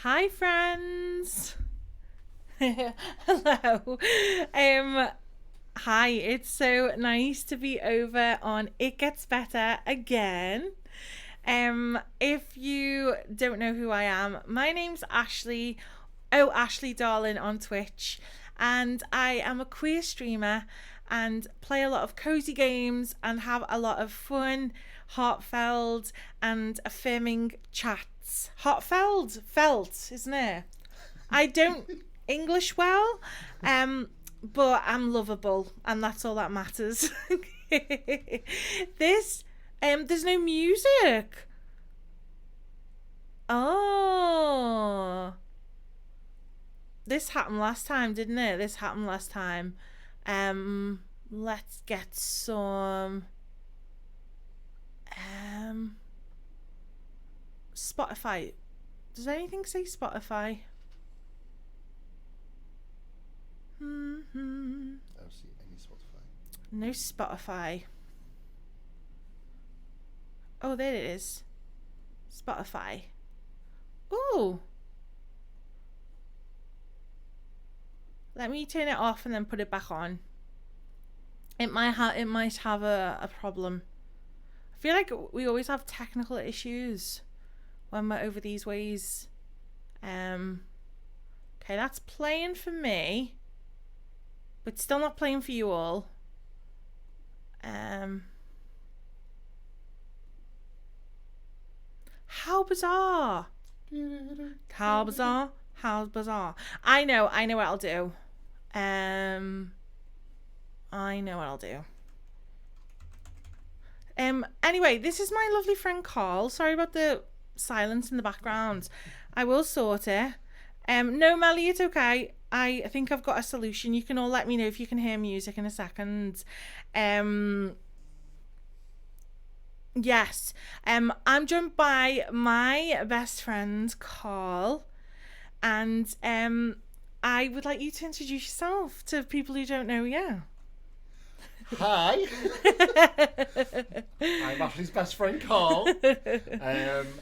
Hi, friends. Hello. Hi. It's so nice to be over on It Gets Better again. If you don't know who I am, my name's Ashley. Oh, Ashley Darling on Twitch, and I am a queer streamer and play a lot of cozy games and have a lot of fun, heartfelt, and affirming chats. Heartfelt, felt, isn't it? I don't English well, but I'm lovable, and that's all that matters. this, there's no music. Oh, this happened last time, didn't it? This happened last time. Let's get some Spotify. Does anything say Spotify? I don't see any Spotify. No Spotify. Oh, there it is. Spotify. Ooh. Let me turn it off and then put it back on. It might have a problem. I feel like we always have technical issues when we're over these ways. Okay, that's playing for me, but still not playing for you all. How bizarre. How bizarre. How bizarre. I know what I'll do. I know what I'll do. Anyway, this is my lovely friend Carl. Sorry about the silence in the background. I will sort it. No, Melly, it's okay. I think I've got a solution. You can all let me know if you can hear music in a second. Yes. I'm joined by my best friend Carl, and I would like you to introduce yourself to people who don't know you. Hi, I'm Ashley's best friend Carl.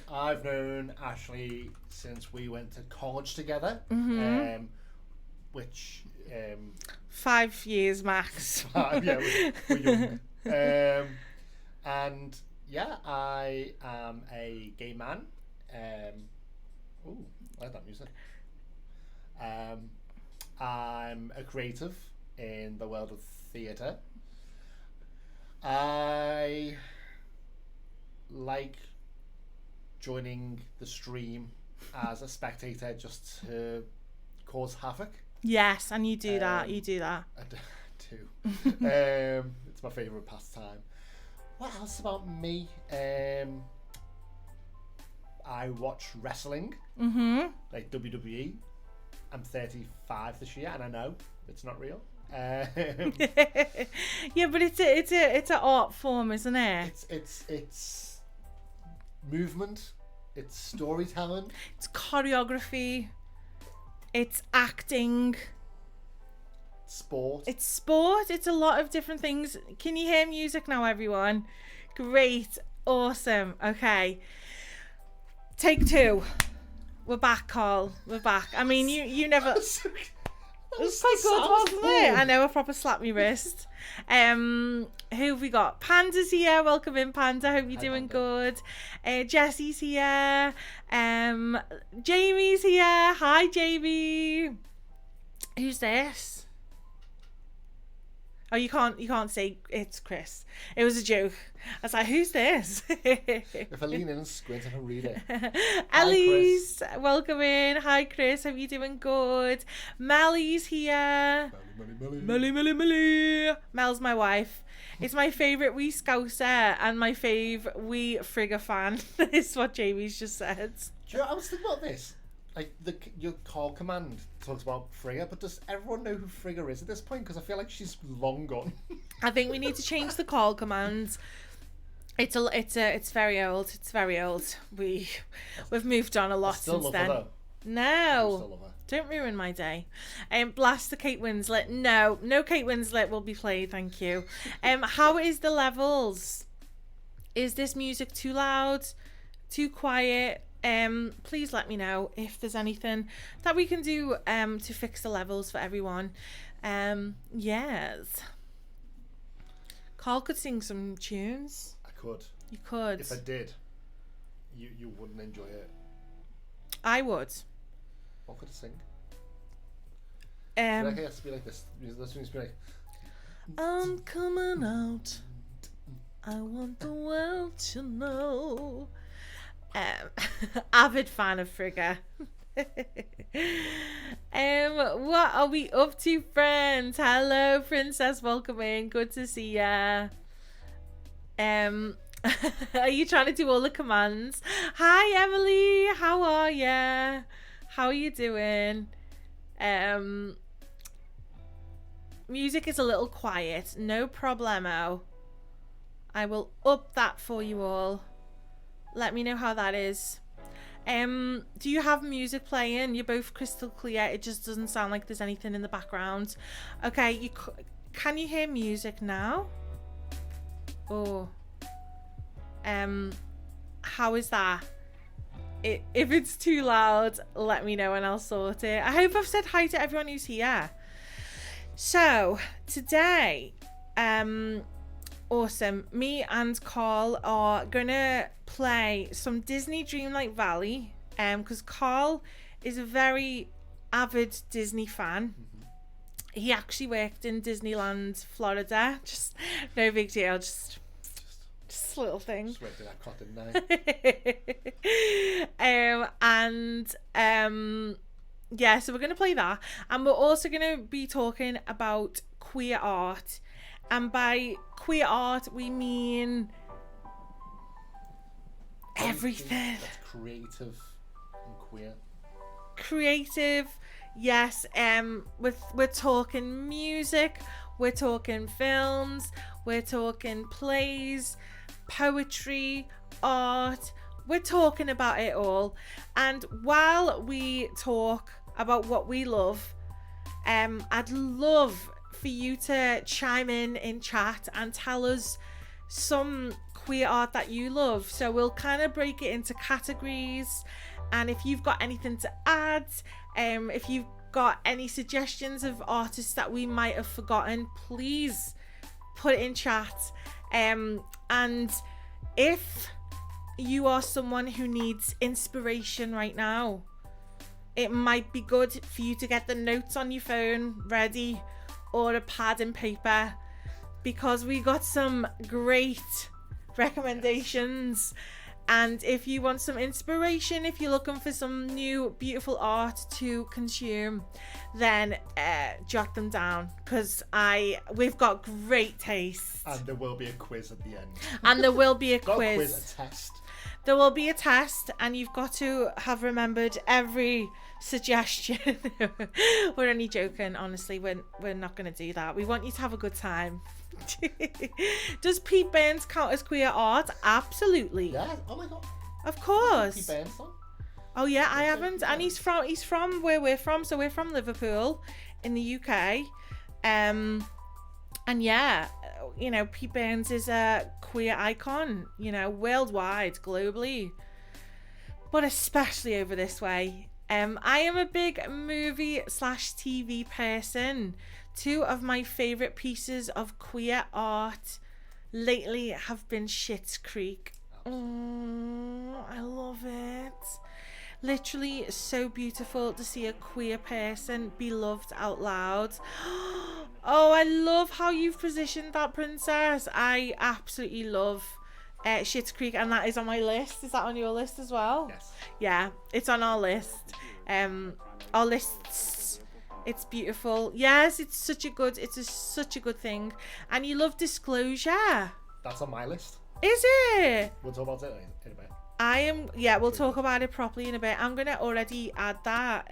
I've known Ashley since we went to college together, which 5 years max. yeah, we're young. And yeah, I am a gay man. Ooh, I like that music. I'm a creative in the world of theatre. I like joining the stream as a spectator just to cause havoc. Yes, and you do that. You do that. I do. It's my favourite pastime. What else about me? I watch wrestling, like WWE. I'm 35 this year, and I know it's not real. Yeah, but it's an art form, isn't it? It's movement. It's storytelling. It's choreography. It's acting. Sport. It's sport. It's a lot of different things. Can you hear music now, everyone? Great. Awesome. Okay. Take 2. We're back, Carl. We're back. I mean, you never... It was quite good, wasn't it? I know, a proper slap me wrist. Who have we got? Panda's here. Welcome in, Panda. Hope you're doing good. Jessie's here. Jamie's here. Hi, Jamie. Who's this? Oh, you can't say it's Chris. It was a joke. I was like, who's this? If I lean in and squint, I can read it. Ellie's, welcome in. Hi, Chris. Hope you're doing good. Melly's here. Melly. Mel's my wife. It's my favourite wee scouser and my fave wee Frigga fan. Is what Jamie's just said. Do you know, I was thinking about this. Like, your call command talks about Frigga, but does everyone know who Frigga is at this point? Because I feel like she's long gone. I think we need to change the call command. It's very old. It's very old. We've moved on a lot since then. Her, no, don't ruin my day. Blast the Kate Winslet. No Kate Winslet will be played. Thank you. How is the levels? Is this music too loud? Too quiet? Please let me know if there's anything that we can do to fix the levels for everyone. Yes. Carl could sing some tunes. I could. You could. If I did, you wouldn't enjoy it. I would. What could I sing? It has to be like this. This needs to be like. I'm coming out. I want the world to know. Avid fan of Frigga. What are we up to, friends? Hello, Princess. Welcome in. Good to see ya. Are you trying to do all the commands? Hi, Emily. How are ya? How are you doing? Music is a little quiet. No problemo. I will up that for you all. Let me know how that is. Do you have music playing? You're both crystal clear. It just doesn't sound like there's anything in the background. Okay, can you hear music now? Oh. How is that? If it's too loud, let me know and I'll sort it. I hope I've said hi to everyone who's here. So, today, awesome. Me and Carl are gonna play some Disney Dreamlight Valley, because Carl is a very avid Disney fan. He actually worked in Disneyland, Florida. Just no big deal. Just a little thing. Just worked in Epcot, didn't I? Yeah, so we're gonna play that, and we're also gonna be talking about queer art. And by queer art, we mean everything. That's creative and queer. Creative, yes. We're talking music, we're talking films, we're talking plays, poetry, art. We're talking about it all. And while we talk about what we love, I'd love for you to chime in chat and tell us some queer art that you love. So we'll kind of break it into categories, and if you've got anything to add, if you've got any suggestions of artists that we might have forgotten, please put it in chat. And if you are someone who needs inspiration right now, it might be good for you to get the notes on your phone ready, or a pad and paper, because we got some great recommendations. And if you want some inspiration, if you're looking for some new beautiful art to consume, then jot them down, because we've got great taste. And there will be a quiz at the end. And there will be a Not quiz. A quiz, a test. There will be a test, and you've got to have remembered every suggestion. We're only joking, honestly. We're not going to do that. We want you to have a good time. Does Pete Burns count as queer art? Absolutely. Yeah. Oh my god. Of course. Pete Burns song? Oh yeah, I haven't. And he's from where we're from, so we're from Liverpool in the UK. And yeah, you know, Pete Burns is a queer icon, you know, worldwide, globally, but especially over this way. I am a big movie/TV person. Two of my favourite pieces of queer art lately have been Schitt's Creek. Oh, I love it. Literally so beautiful to see a queer person be loved out loud. Oh, I love how you've positioned that, Princess. I absolutely love Schitt's Creek, and that is on my list. Is that on your list as well? Yes. Yeah, it's on our list. Our lists. It's beautiful. Yes, it's such a good thing. And you love Disclosure. That's on my list. Is it? We'll talk about it in a bit. We'll talk about it properly in a bit. I'm gonna already add that.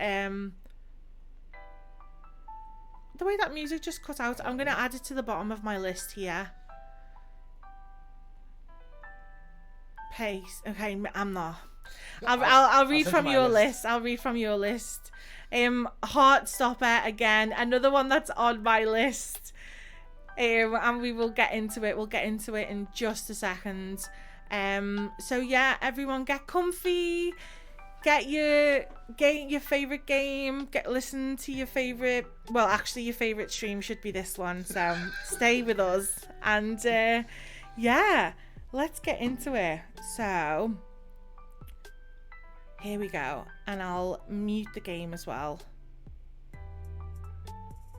The way that music just cut out, I'm gonna add it to the bottom of my list here. Pace. Okay, I'm not. I'll read from your list. I'll read from your list. Heartstopper again, another one that's on my list. And we will get into it. We'll get into it in just a second. So yeah, everyone get comfy, get your favorite game, listen to your favorite, well, actually your favorite stream should be this one, so stay with us, and yeah, let's get into it. So here we go, and I'll mute the game as well,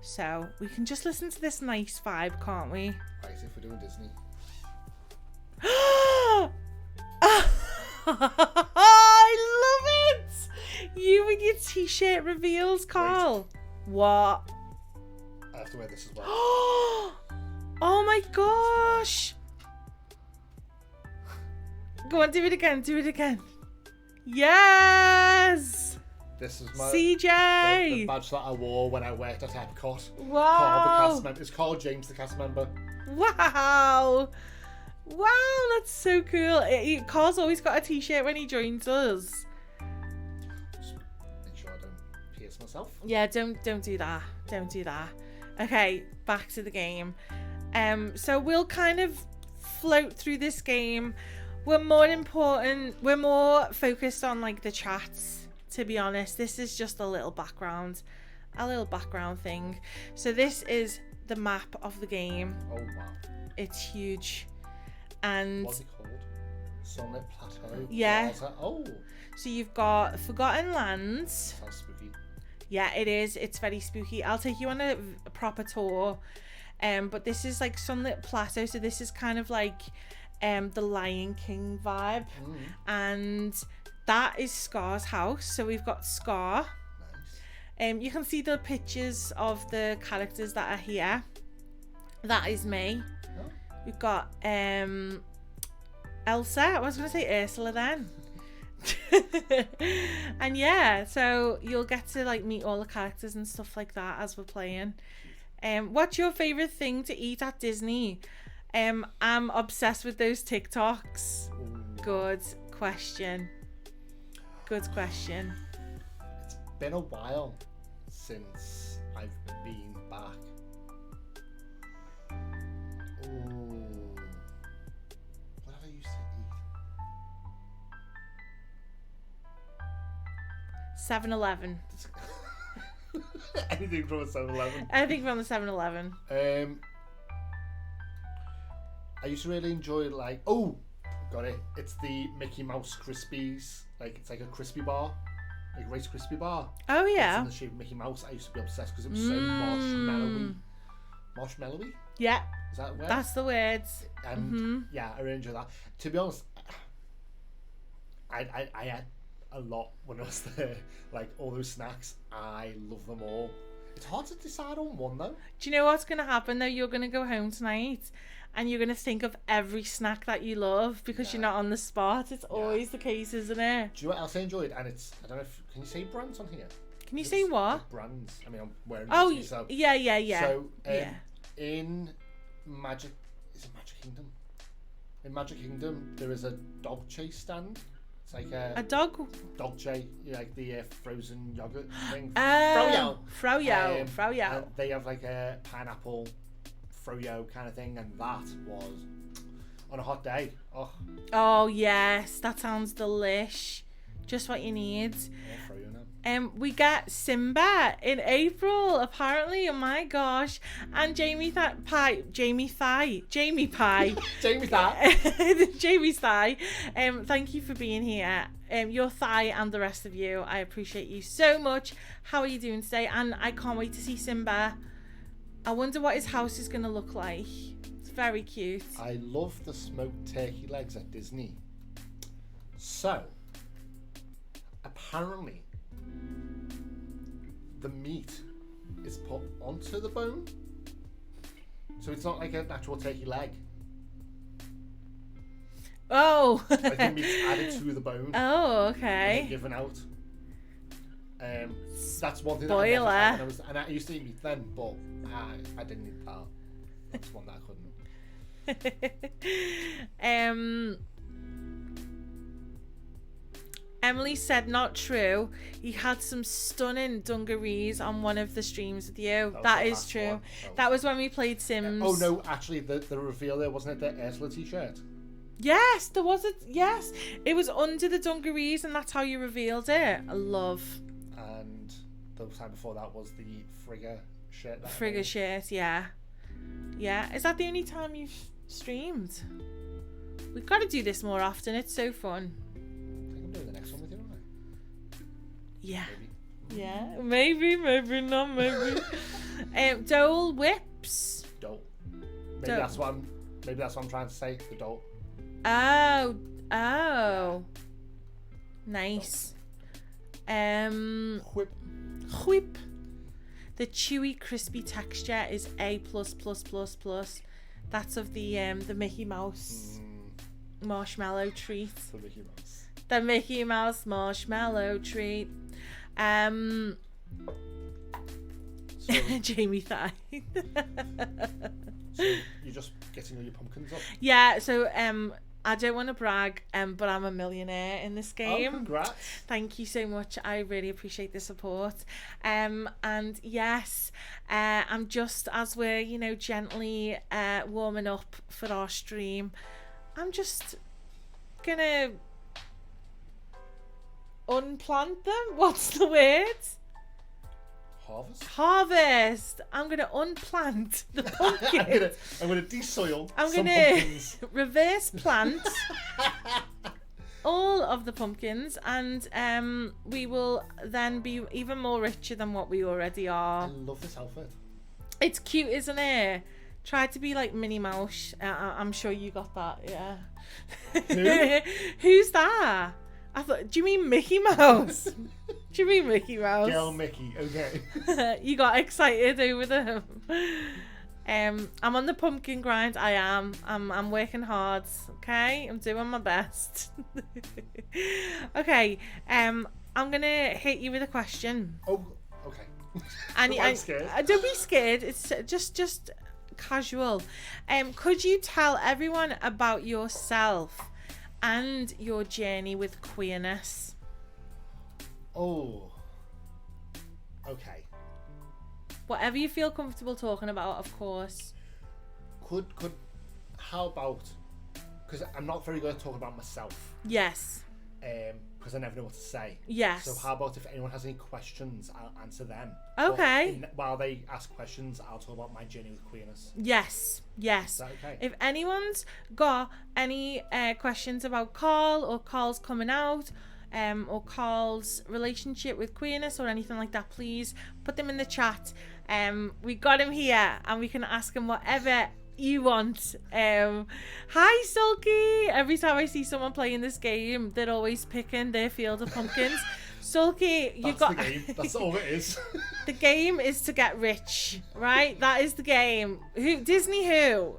so we can just listen to this nice vibe, can't we? Right, if we're doing Disney. I love it! You and your t-shirt reveals, Carl. Wait. What? I have to wear this as well. Oh my gosh! Go on, do it again, do it again. Yes! This is my CJ! the badge that I wore when I worked at Epcot. Wow! Carl, the cast member. It's Carl James, the cast member. Wow! Wow, that's so cool. Carl's always got a t-shirt when he joins us. Just make sure I don't pierce myself. Yeah, don't do that. Don't do that. Okay, back to the game. So we'll kind of float through this game. We're more focused on like the chats, to be honest. This is just a little background thing. So this is the map of the game. Oh wow. It's huge. And what's it called? Sunlit Plateau. Yeah. Oh. So you've got Forgotten Lands. Sounds spooky. Yeah, it is. It's very spooky. I'll take you on a proper tour. But this is like Sunlit Plateau. So this is kind of like the Lion King vibe. And that is Scar's house. So we've got Scar. Nice. You can see the pictures of the characters that are here. That is me. Oh. We've got Elsa. I was going to say Ursula then. And yeah, so you'll get to like meet all the characters and stuff like that as we're playing. What's your favorite thing to eat at Disney? I'm obsessed with those TikToks. Ooh. Good question. Good question. It's been a while since I've been back. Ooh. What did I used to eat? 7-Eleven. Anything from a 7-Eleven. Anything from the 7-Eleven. I used to really enjoy like, oh, got it. It's the Mickey Mouse Krispies. Like it's like a crispy bar, like a Rice Krispie bar. Oh It's yeah. in the shape of Mickey Mouse. I used to be obsessed because it was so marshmallowy. Marshmallowy? Yeah, Is that the word? that's the words. And yeah, I really enjoy that. To be honest, I had a lot when I was there. Like all those snacks, I love them all. It's hard to decide on one though. Do you know what's going to happen though? You're going to go home tonight and you're going to think of every snack that you love because you're not on the spot. It's always the case, isn't it? Do you know what else I enjoyed? And it's, I don't know if, can you say brands on here? Can you say what? Brands. I mean, I'm wearing Oh, Disney, so. yeah. So, yeah. in Magic, is it Magic Kingdom? In Magic Kingdom, there is a dog chase stand. It's like A dog? dog chase, like the frozen yogurt thing. Froyo. And they have like a pineapple froyo kind of thing, and that was on a hot day. Oh yes, that sounds delish. Just what you need. Yeah, froyo now. We get Simba in April, apparently. Oh my gosh. And Jamie Pie. Jamie's Thigh. Jamie's Thigh. Thank you for being here. Your thigh and the rest of you. I appreciate you so much. How are you doing today? And I can't wait to see Simba. I wonder what his house is going to look like. It's very cute. I love the smoked turkey legs at Disney. So, apparently, the meat is put onto the bone. So it's not like an actual turkey leg. Oh. Like the meat's added to the bone. Oh, okay. And given out. That's one thing Spoiler. that I never had and I used to eat meat then, but I didn't eat that. That's one that I couldn't. Emily said not true. He had some stunning dungarees on one of the streams with you. That is true. One. That was when we played Sims. Oh no, actually the reveal there wasn't it the Ursula t-shirt? Yes, there was a yes. It was under the dungarees, and that's how you revealed it. I love And the time before that was the Frigga shirt. Frigga shirt. Yeah, yeah. Is that the only time you've streamed? We've got to do this more often. It's so fun. I think I'm doing the next one with you, aren't I? Yeah. Maybe. Yeah. Maybe not. Maybe. Dole whips. Dole. Maybe Dole. that's what I'm trying to say. The dole. Oh. Nice. Whip. Whip. The chewy, crispy texture is A++++. That's of the Mickey Mouse marshmallow treat. The Mickey Mouse. The Mickey Mouse marshmallow treat. So, Jamie Thigh. so you're just getting all your pumpkins up? Yeah, so I don't want to brag, but I'm a millionaire in this game. Oh, congrats. Thank you so much. I really appreciate the support. And yes, I'm just, as we're, gently warming up for our stream, I'm just gonna unplant them. What's the word? Harvest. I'm gonna unplant the pumpkin. I'm gonna desoil. I'm some gonna pumpkins. reverse plant all of the pumpkins, and we will then be even more richer than what we already I are. love this outfit. It's cute, isn't it? Try to be like Minnie Mouse. I'm sure you got that. Yeah. Who? Who's that? I thought. Do you mean Mickey Mouse? Do you mean Mickey Mouse? Girl Mickey. Okay. You got excited over them. I'm on the pumpkin grind. I am. I'm working hard. Okay, I'm doing my best. Okay. I'm gonna hit you with a question. Oh. Okay. And I'm scared. Don't be scared. It's just casual. Could you tell everyone about yourself and your journey with queerness? Oh. Okay. Whatever you feel comfortable talking about, of course. How about, because I'm not very good at talking about myself, Yes. because I never know what to say. Yes. So how about if anyone has any questions, I'll answer them. Okay. While they ask questions, I'll talk about my journey with queerness. Yes. Is that okay? If anyone's got any questions about Carl or Carl's coming out, or Carl's relationship with queerness or anything like that, please put them in the chat. We got him here and we can ask him whatever you want. Hi Sulky. Every time I see someone playing this game, they're always picking their field of pumpkins. Sulky, That's the game. That's all it is. The game is to get rich, right? That is the game. Who? Disney who?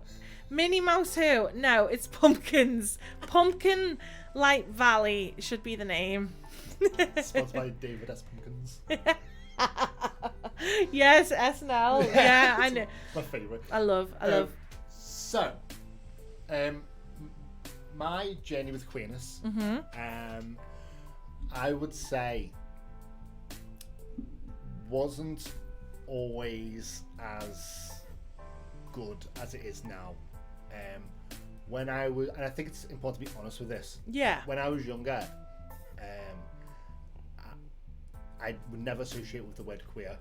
Minnie Mouse who? No, it's pumpkins. Pumpkin Light Valley should be the name. Sponsored by David S. Pumpkins. Yes, SNL. Yeah, I know. My favourite. I love. So, my journey with queerness, I would say, wasn't always as good as it is now. When I was, and I think it's important to be honest with this. Yeah. When I was younger, I would never associate with the word queer.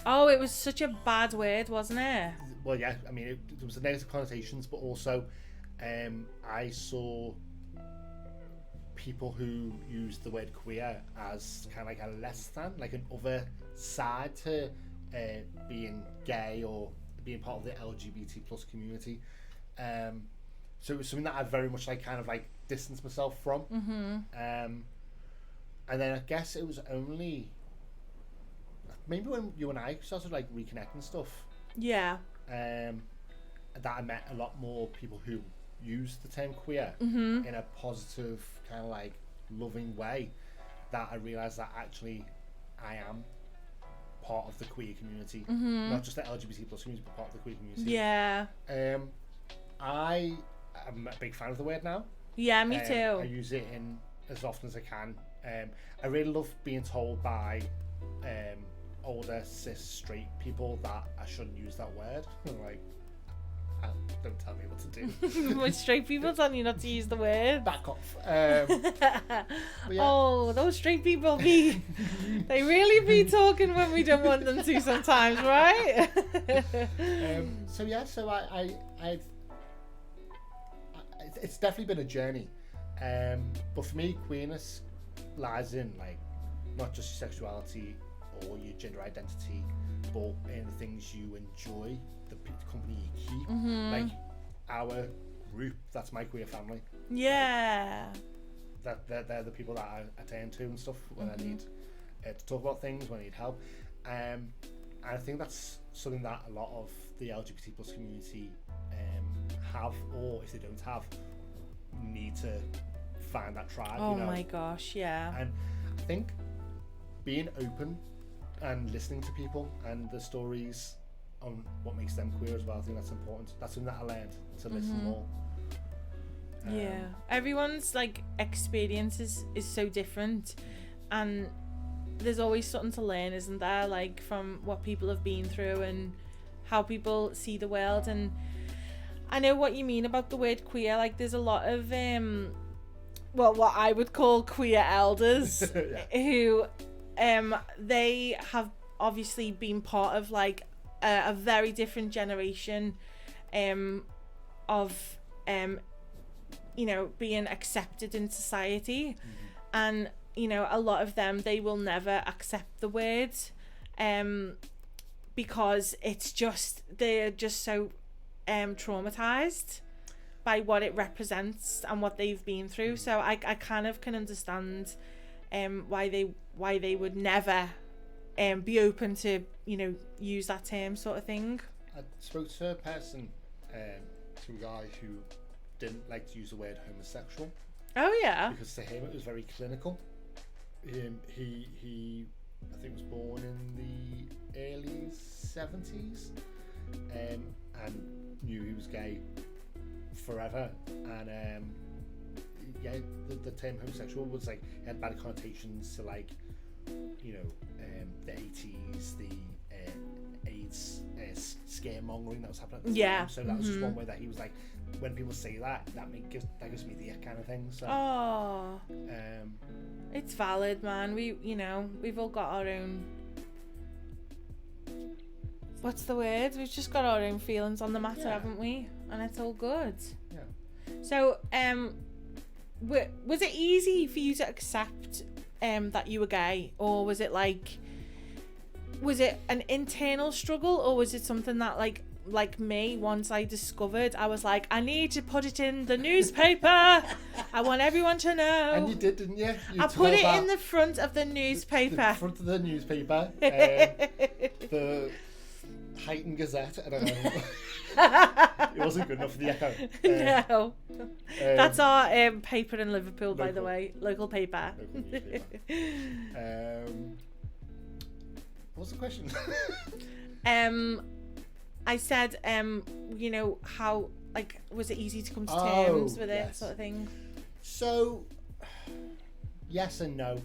Oh, it was such a bad word, wasn't it? Well, yeah, I mean, there was the negative connotations, but also I saw people who used the word queer as kind of like a less than, like an other side to being gay or being part of the LGBT plus community. So it was something that I very much like kind of like distanced myself from. And then I guess it was only maybe when you and I started like reconnecting stuff. Yeah. That I met a lot more people who use the term queer in a positive kind of like loving way, that I realised that actually I am part of the queer community, not just the LGBT plus community, but part of the queer community. Yeah. I am a big fan of the word now. Yeah, me too. I use it in as often as I can. I really love being told by older cis straight people that I shouldn't use that word. Like, Don't tell me what to do. When straight people tell you not to use the word. Back off. Oh, those straight people they really be talking when we don't want them to sometimes, right? So it's definitely been a journey. But for me, queerness lies in like not just your sexuality or your gender identity, but in the things you enjoy, the company you keep. Like our group, that's my queer family. Yeah. They're the people that I turn to and stuff when I need to talk about things, when I need help. And I think that's something that a lot of the LGBT plus community have, or if they don't have, need to find that tribe. Oh, you know? My gosh, yeah. And I think being open and listening to people and the stories on what makes them queer as well, I think that's important. That's something that I learned, to listen more. Yeah, everyone's like experience is so different, and there's always something to learn, isn't there, like from what people have been through and how people see the world. And I know what you mean about the word queer. Like there's a lot of what I would call queer elders who they have obviously been part of like a very different generation of you know, being accepted in society. And you know, a lot of them, they will never accept the word because it's just, they're just so traumatized by what it represents and what they've been through. So I kind of can understand why they would never be open to, you know, use that term sort of thing. I spoke to a person, to a guy who didn't like to use the word homosexual. Oh yeah. Because to him it was very clinical. He I think was born in the early 70s, and knew he was gay forever. And yeah, the term homosexual was like, it had bad connotations to, like, you know, the 80s, the AIDS scaremongering that was happening at the time. So that was just one way that he was like, when people say that gives me the ick kind of thing. So it's valid, man. We've all got our own, what's the word? We've just got our own feelings on the matter, haven't we? And it's all good. Yeah. So was it easy for you to accept that you were gay, or was it an internal struggle, or was it something that like me, once I discovered, I was like, I need to put it in the newspaper. I want everyone to know. And you did, didn't you? I put it in the front of the newspaper. The front of the newspaper. The Heighton Gazette. I don't know. It wasn't good enough for the Echo. No. That's our paper in Liverpool, by the way. Local paper. Local newspaper. What's the question? I said, you know, how, like, was it easy to come to terms with it, sort of thing? So, yes and no.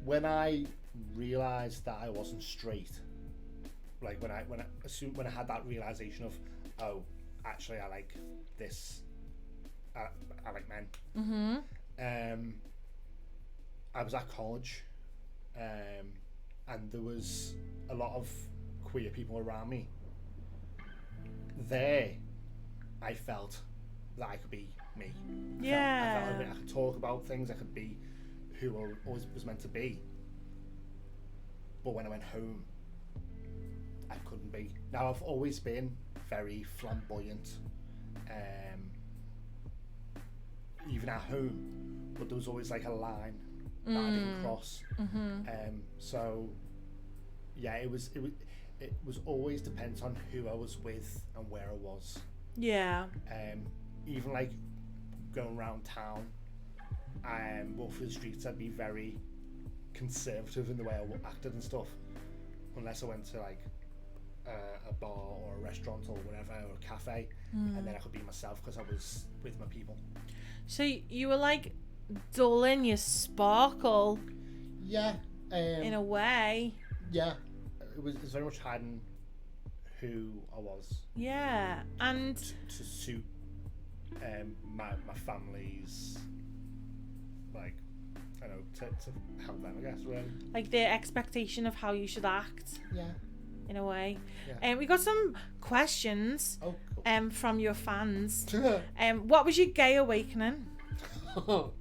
When I realised that I wasn't straight, like when I had that realisation of, oh, actually I like this, I like men. I was at college, and there was a lot of queer people around me. There, I felt that I could be me. I felt I could talk about things. I could be who I always was meant to be. But when I went home, I couldn't be. Now, I've always been very flamboyant, even at home. But there was always like a line that I didn't cross. So, yeah, it was always depends on who I was with and where I was. Yeah. Even like going around town and walk through the streets, I'd be very conservative in the way I acted and stuff, unless I went to like a bar or a restaurant or whatever, or a cafe, and then I could be myself because I was with my people. So you were like dulling your sparkle. Yeah. In a way. Yeah. It was very much hiding who I was Yeah, and to suit my family's, like, I don't know, to help them, I guess, really. like their expectation of how you should act Yeah. in a way. Yeah. And we got some questions Oh, cool. from your fans. What was your gay awakening?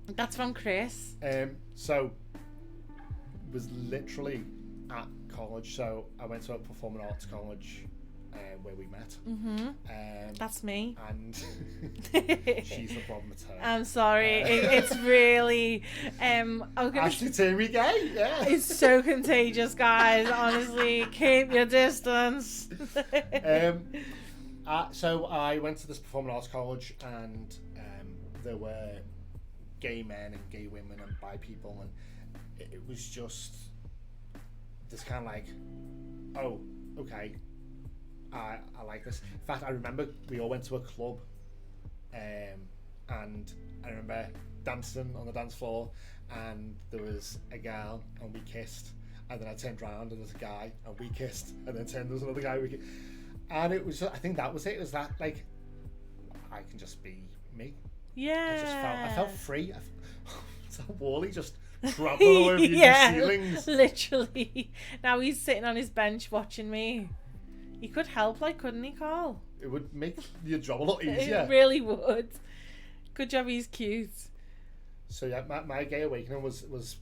That's from Chris. So was literally at college. So I went to a performing arts college where we met. That's me. And she's the problem with her. I'm sorry. It's really Ashley Timmy gay. Yeah. It's so contagious, guys. Honestly, keep your distance. So I went to this performing arts college, and there were gay men and gay women and bi people, and it was just this kind of like, oh, okay, I like this. In fact, I remember we all went to a club, and I remember dancing on the dance floor, and there was a girl, and we kissed, and then I turned around and there's a guy, and we kissed, and then there was another guy, and it was, I think that was it. It was that, like, I can just be me. Yeah. I felt free. So Wally just trampling all over your ceilings. Literally. Now he's sitting on his bench watching me. He could help, like, couldn't he, Carl? It would make your job a lot easier. It really would. Good job, he's cute. So yeah, my gay awakening was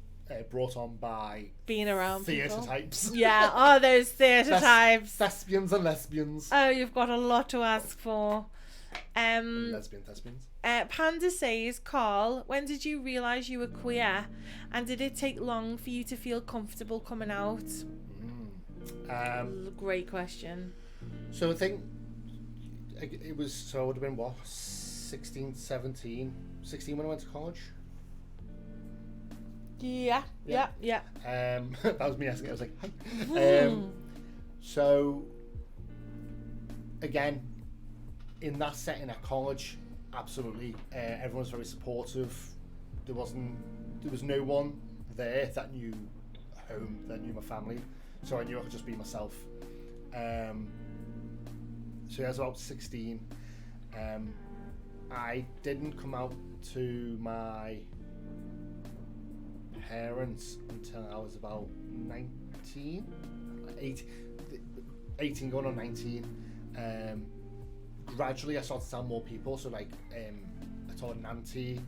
brought on by being around theatre people. types. Yeah, oh, those theatre types. Thespians and lesbians. Oh, you've got a lot to ask for. Lesbian thespians. Panda says, Carl, when did you realise you were queer, and did it take long for you to feel comfortable coming out? Great question. So I think it was, so I would have been, what, 16 when I went to college? Yeah. That was me asking. I was like, hi. So again, in that setting at college, absolutely, everyone was very supportive. There was no one there that knew home, that knew my family, so I knew I could just be myself. So I was about 16. I didn't come out to my parents until I was about 18 going on 19. Gradually I started to tell more people, so like I told an auntie,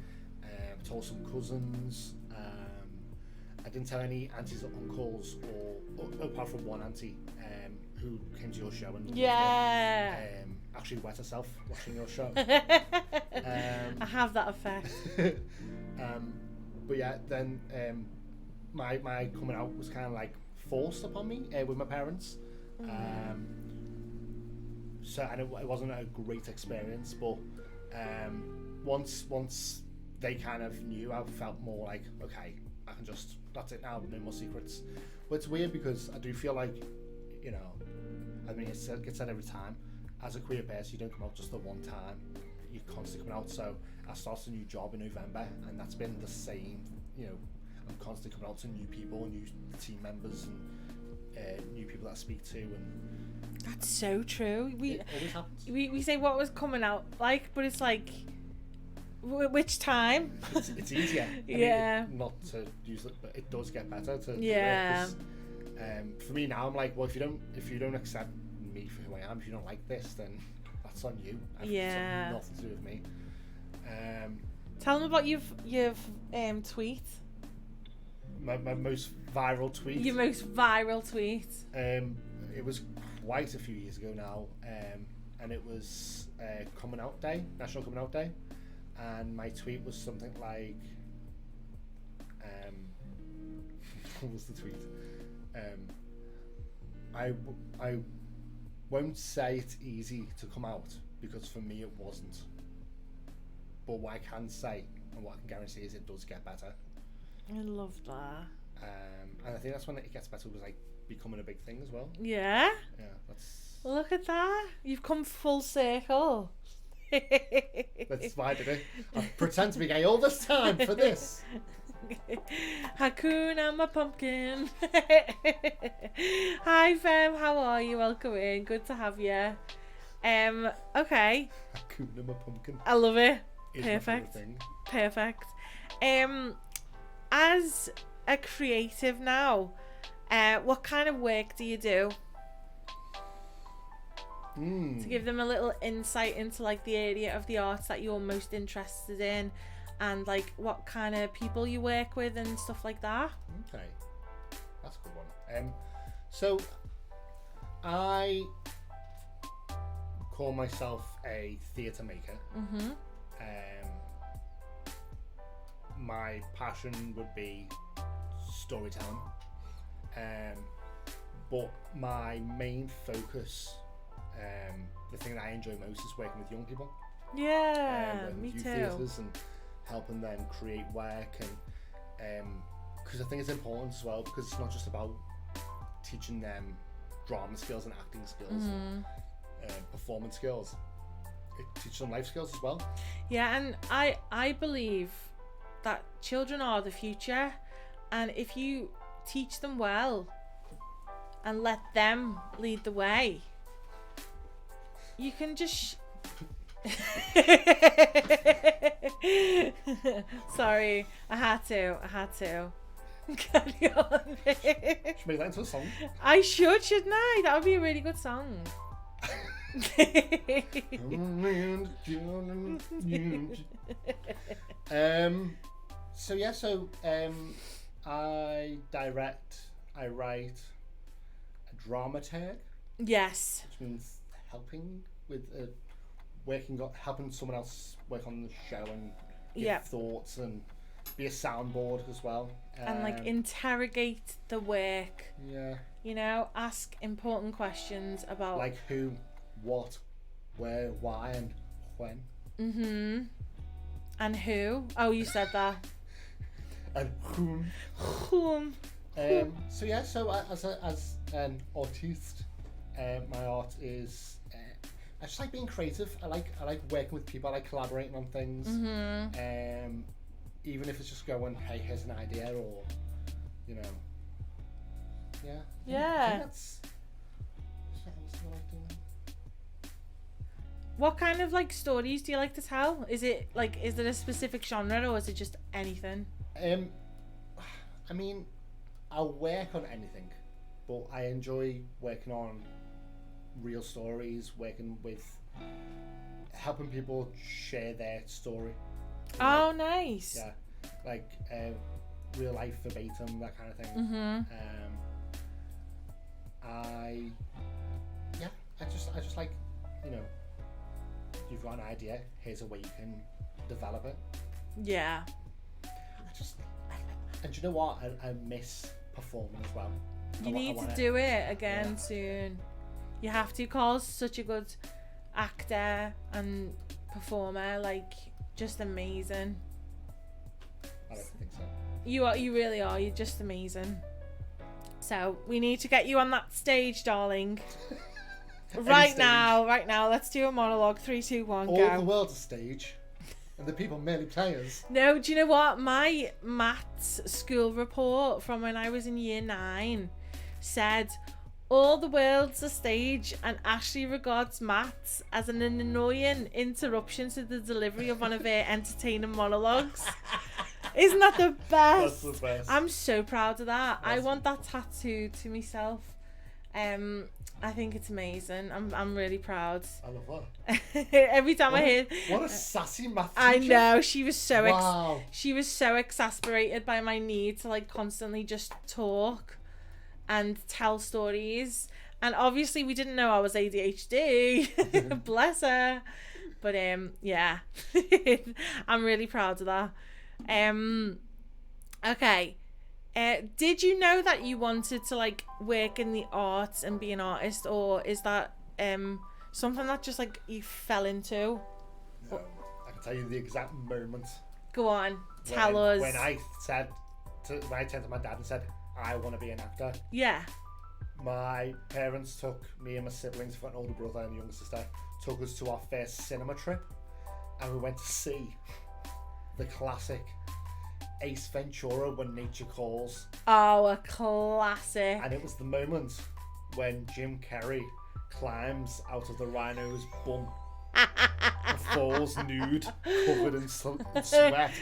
I told some cousins, I didn't tell any aunties or uncles, or apart from one auntie who came to your show and actually wet herself watching your show. I have that effect. But yeah, then my coming out was kind of like forced upon me with my parents. So, and it wasn't a great experience, but once they kind of knew, I felt more like, okay, I can just, that's it now, no more secrets. But it's weird because I do feel like, you know, I mean, it gets said every time, as a queer person, you don't come out just the one time, you're constantly coming out. So I started a new job in November, and that's been the same, you know, I'm constantly coming out to new people, new team members, and new people that I speak to, and that's so true. It always happens. We say what was coming out like, but it's like, which time? It's easier. I mean, not to use it, but it does get better to work, for me now, I'm like, well, if you don't accept me for who I am, if you don't like this, then that's on you. It's nothing to do with me. Tell them about your tweet. My most viral tweet. Your most viral tweet. It was quite a few years ago now, and it was Coming Out Day, National Coming Out Day, and my tweet was something like, what was the tweet? I won't say it's easy to come out, because for me it wasn't. But what I can say and what I can guarantee is it does get better. I love that. And I think that's when it gets better, was like becoming a big thing as well. Yeah? Yeah, that's... Look at that. You've come full circle. That's why I did it. I pretend to be gay all this time for this. Hakuna my pumpkin. Hi Fem, how are you? Welcome in. Good to have you. Okay. Hakuna my pumpkin. I love it. Is my Perfect. favourite thing. Perfect. As a creative now, what kind of work do you do? To give them a little insight into like the area of the arts that you're most interested in, and like what kind of people you work with and stuff like that. Okay, that's a good one. So I call myself a theatre maker. My passion would be storytelling, but my main focus, the thing that I enjoy most, is working with young people. Yeah, me youth too. theatres and helping them create work, and because I think it's important as well, because it's not just about teaching them drama skills and acting skills and performance skills. It teaches them life skills as well. Yeah, and I believe that children are the future, and if you teach them well and let them lead the way, you can just sorry, I had to carry on. Should we make that into a song? I shouldn't I? That would be a really good song. I direct, I write a dramaturg, Yes. which means helping with helping someone else work on the show and give Yep. thoughts and be a soundboard as well. And like interrogate the work, Yeah, you know, ask important questions about like who, what, where, why, and when. And who. Oh, you said that. And whom. Whom. So as an artist, my art is I just like being creative. I like working with people. I like collaborating on things. Even if it's just going, hey, here's an idea, or you know, yeah. I think that's what I like doing. What kind of like stories do you like to tell? Is there a specific genre, or is it just anything? I mean, I'll work on anything, but I enjoy working on real stories, working with helping people share their story. Oh, nice. Yeah, like real life verbatim, that kind of thing. I just like, you know, you've got an idea, here's a way you can develop it. Yeah. And do you know what? I miss performing as well. You need to do it again soon. You have to. Carl's such a good actor and performer, like just amazing. I don't think so. You really are. You're just amazing. So we need to get you on that stage, darling. Right now. Let's do a monologue. 3, 2, 1, go. All the world's a stage, and the people merely players. No, do you know what? My maths school report from when I was in year 9 said, all the world's a stage, and Ashley regards maths as an annoying interruption to the delivery of one of her entertaining monologues. Isn't that the best? That's the best. I'm so proud of that. I want that tattooed to myself. I think it's amazing. I'm really proud. I love that. Every time I hear, what a sassy math teacher. I know, she was so Wow. she was so exasperated by my need to like constantly just talk and tell stories, and obviously we didn't know I was ADHD. Bless her. But yeah. I'm really proud of that. Okay. Did you know that you wanted to like work in the arts and be an artist, or is that something that just like you fell into? No, I can tell you the exact moment. Go on, tell us. When I turned to my dad and said, I want to be an actor. Yeah. My parents took me and my siblings, I've got an older brother and a younger sister, took us to our first cinema trip, and we went to see the classic Ace Ventura, When Nature Calls. Oh, a classic. And it was the moment when Jim Carrey climbs out of the rhino's bum and falls nude, covered in sweat.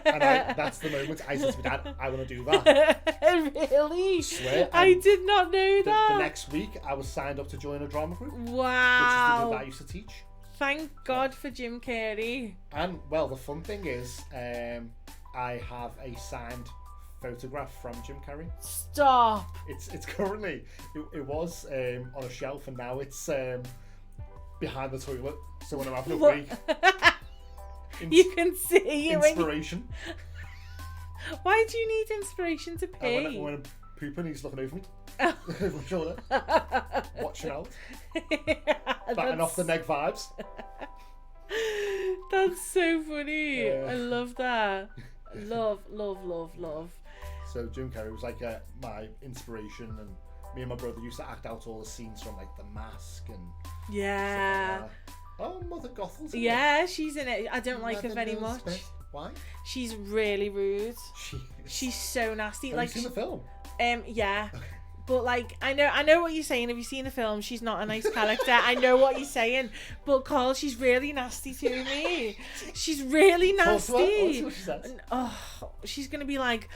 And that's the moment I said to my dad, I want to do that. Really? Swear. I did not know that. The next week, I was signed up to join a drama group. Wow. Which is the group that I used to teach. Thank God for Jim Carrey. And, well, the fun thing is, I have a signed photograph from Jim Carrey. Stop. It's currently, it was on a shelf, and now it's behind the toilet. So when I'm having a break, you can see inspiration. Why do you need inspiration to pee? When I'm pooping, he's looking over me. Over my shoulder. Watching out. Batting off the neg vibes. That's so funny. I love that. Love. So Jim Carrey was like my inspiration, and me and my brother used to act out all the scenes from like The Mask and yeah. Oh, Mother Gothel's in it. She's in it. I don't like her very much. Why? She's really rude. She's so nasty. Have you seen the film? Yeah. But like, I know what you're saying. Have you seen the film? She's not a nice character. I know what you're saying. But Carl, she's really nasty to me. She's really nasty. What's what she says? Oh, she's gonna be like,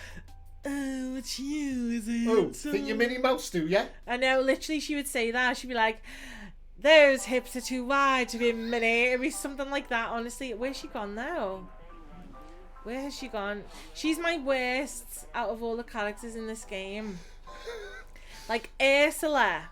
oh, it's you, is it? Oh, think you Minnie Mouse do, yeah? I know, literally she would say that. She'd be like, those hips are too wide to be Minnie. It'd be something like that, honestly. Where's she gone now? Where has she gone? She's my worst out of all the characters in this game. Like Ursula.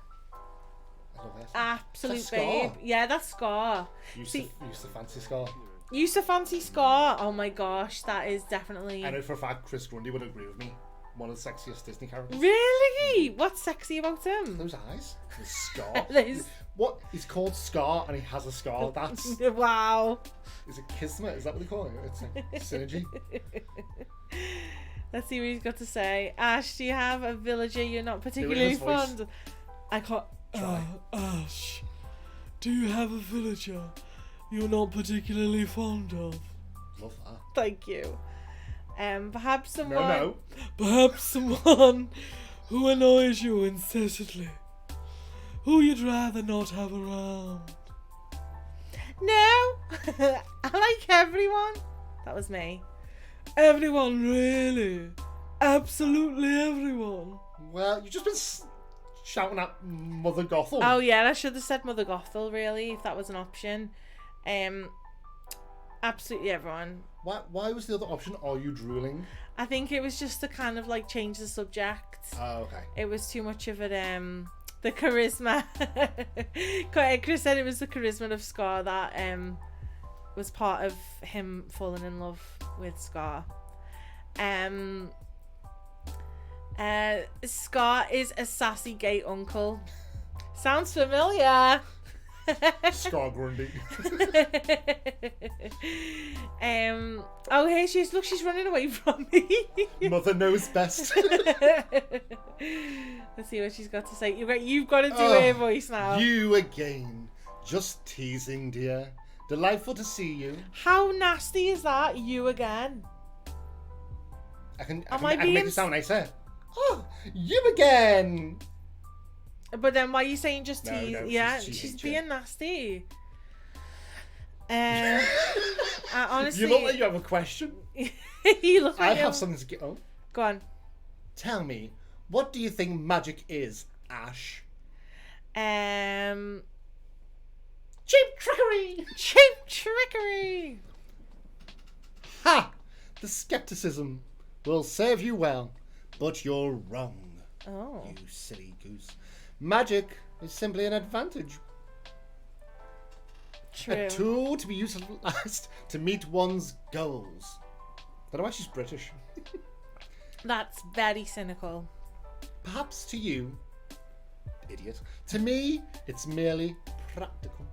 I love Ursula. Absolute babe. Yeah, that's Scar. Used to fancy Scar. Used to fancy Scar. Oh my gosh, that is definitely... I know for a fact Chris Grundy would agree with me. One of the sexiest Disney characters. Really? What's sexy about him? Those eyes. His scar. Those... What? He's called Scar and he has a scar. That's... Wow. Is it Kismet? Is that what they call it? It's like synergy. Let's see what he's got to say. Ash, do you have a villager you're not particularly fond of? I can't... Ash, do you have a villager you're not particularly fond of? Love that. Thank you. Perhaps someone... No. Perhaps someone who annoys you incessantly, who you'd rather not have around. No. I like everyone. That was me. Everyone, really? Absolutely everyone? Well, you've just been shouting at Mother Gothel. Oh yeah, I should have said Mother Gothel, really, if that was an option. Absolutely everyone. Why was the other option, are you drooling? I think it was just to kind of like change the subject. Oh, okay. It was too much of it, the charisma. Chris said it was the charisma of Scar that was part of him falling in love with Scar. Scar is a sassy gay uncle. Sounds familiar. Scar Grundy. Oh, here she is. Look, she's running away from me. Mother knows best. Let's see what she's got to say. You've got to do her voice now. You again. Just teasing, dear. Delightful to see you. How nasty is that? You again. I can make it sound nicer. Oh, you again. But then why are you saying just tease? No, yeah, she's being nasty. Honestly, You look like you have a question. You look like I have something to get on. Go on. Tell me, what do you think magic is, Ash? Cheap trickery! Cheap trickery! Ha! The skepticism will serve you well, but you're wrong. Oh. You silly goose. Magic is simply an advantage. True. A tool to be utilised to meet one's goals. I don't know why she's British. That's very cynical. Perhaps to you, idiot. To me, it's merely practical.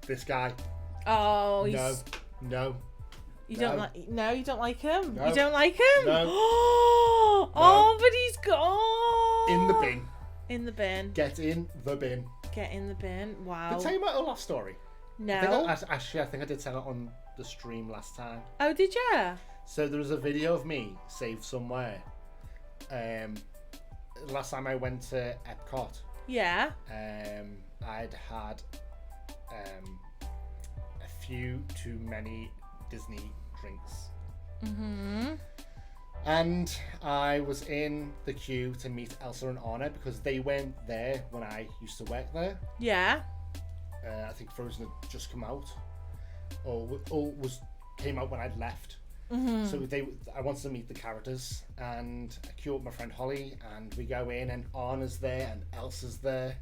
This guy. Oh, No. You don't like? No, you don't like him. No. You don't like him. No. Oh, but he's gone. In the bin. In the bin. Get in the bin. Get in the bin. Wow. Did I tell you my whole life story? No. Actually, I think I did tell it on the stream last time. Oh, did you? So there was a video of me saved somewhere. Last time I went to Epcot, Yeah. I'd had a few too many Disney drinks. Mm-hmm. And I was in the queue to meet Elsa and Anna because they weren't there when I used to work there. Yeah. I think Frozen had just come out, or came out when I'd left. Mm-hmm. So I wanted to meet the characters, and I queue up my friend Holly, and we go in, and Anna's there, and Elsa's there,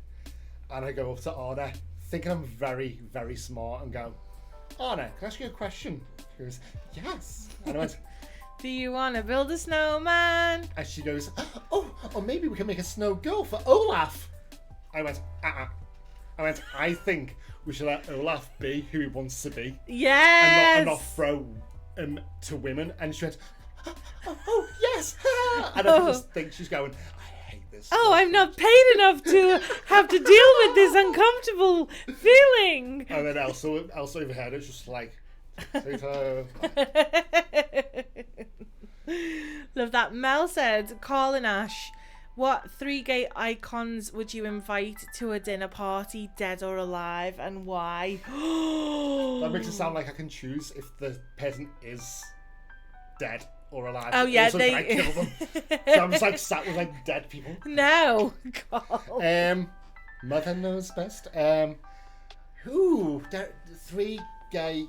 and I go up to Anna, thinking I'm very, very smart, and go, Anna, can I ask you a question? She goes, yes. And I went, Do you want to build a snowman? and she goes, oh, or maybe we can make a snow girl for Olaf. I went, I think we should let Olaf be who he wants to be, Yes. and not throw him to women. And she went, oh yes. And I just think she's going, I hate this. Oh, I'm not paid enough to have to deal with this uncomfortable feeling. And then Elsa overheard it's just like, Love that. Mel said, Carl and Ash, what 3 gay icons would you invite to a dinner party, dead or alive, and why? That makes it sound like I can choose if the person is dead or alive. Oh, yeah, also, can I kill them? So I'm just like sat with like dead people. No, Carl. Mother knows best. Ooh, there 3 gay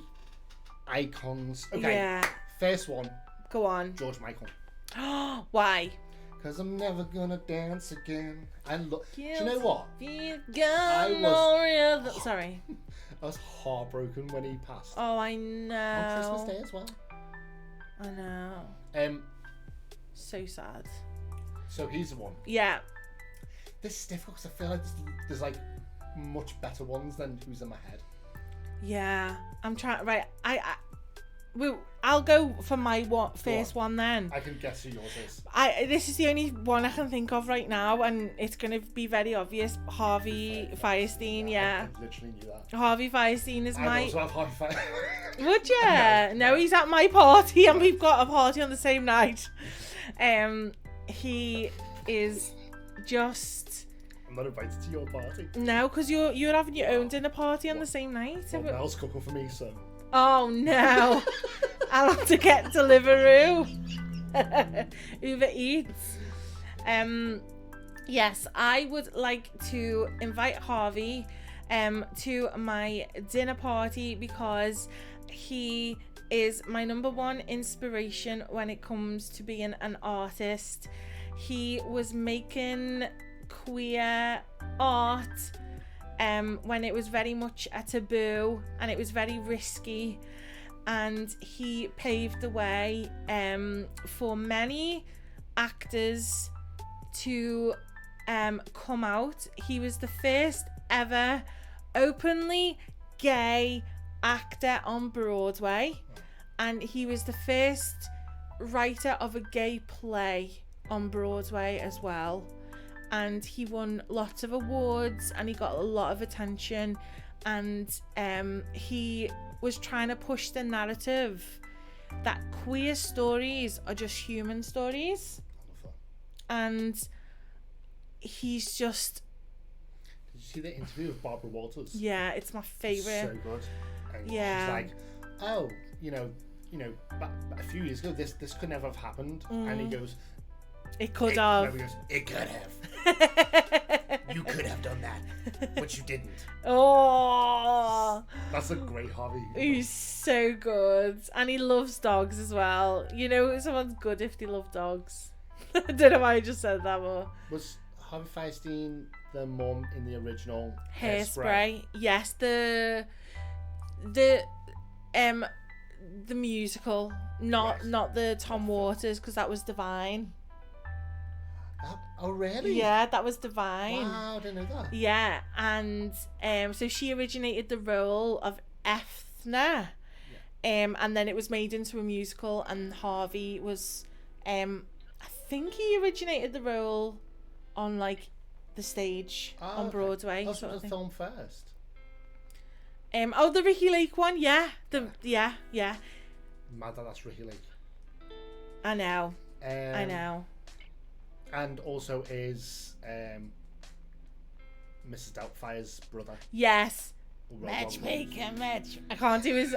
icons. Okay, Yeah. first one, Go on. George Michael. Why? Cause I'm never gonna dance again. Do you know what? Sorry. I was heartbroken when he passed. Oh, I On know. Christmas Day as well. I know. So sad. So he's the one. Yeah. This is difficult because I feel like there's like much better ones than who's in my head. Yeah. I'm trying. Right. I'll go for my first one then. I can guess who yours is. This is the only one I can think of right now, and it's going to be very obvious. Harvey Firestein, yeah. I literally knew that. Harvey Firestein is I also have Harvey Firestein. Would you? No, he's at my party, and we've got a party on the same night. He is just... I'm not invited to your party. No, because you're having your own dinner party on the same night. Well, Mel's cooking for me, so... Oh no! I'll have to get Deliveroo. Uber Eats. Yes, I would like to invite Harvey to my dinner party because he is my number one inspiration when it comes to being an artist. He was making queer art when it was very much a taboo and it was very risky, and he paved the way for many actors to come out. He was the first ever openly gay actor on Broadway, and he was the first writer of a gay play on Broadway as well. And he won lots of awards and he got a lot of attention, and he was trying to push the narrative that queer stories are just human stories. And he's just... Did you see the interview with Barbara Walters? Yeah, it's my favourite. So good. And Yeah. she's like, oh, you know, a few years ago this could never have happened. And he goes, It could have. He goes, it could have. You could have done that, but you didn't. Oh, That's a great hobby. he's so good, and he loves dogs as well. You know, someone's good if they love dogs. I don't know why I just said that, but Was Harvey Firestein the mum in the original Hairspray. Yes, the musical, not the Tom Waters, because that was Divine. Oh really? Yeah, that was Divine. Wow, I didn't know that. Yeah, and so she originated the role of Ethna, and then it was made into a musical, and Harvey was, I think he originated the role on like the stage on Broadway. Oh, so sort it of was a thing. film first. Oh, the Ricky Lake one, yeah. Yeah. Mad that that's Ricky Lake. I know. I Um, know. And also is Mrs. Doubtfire's brother. Yes. Matchmaker, Match. I can't do his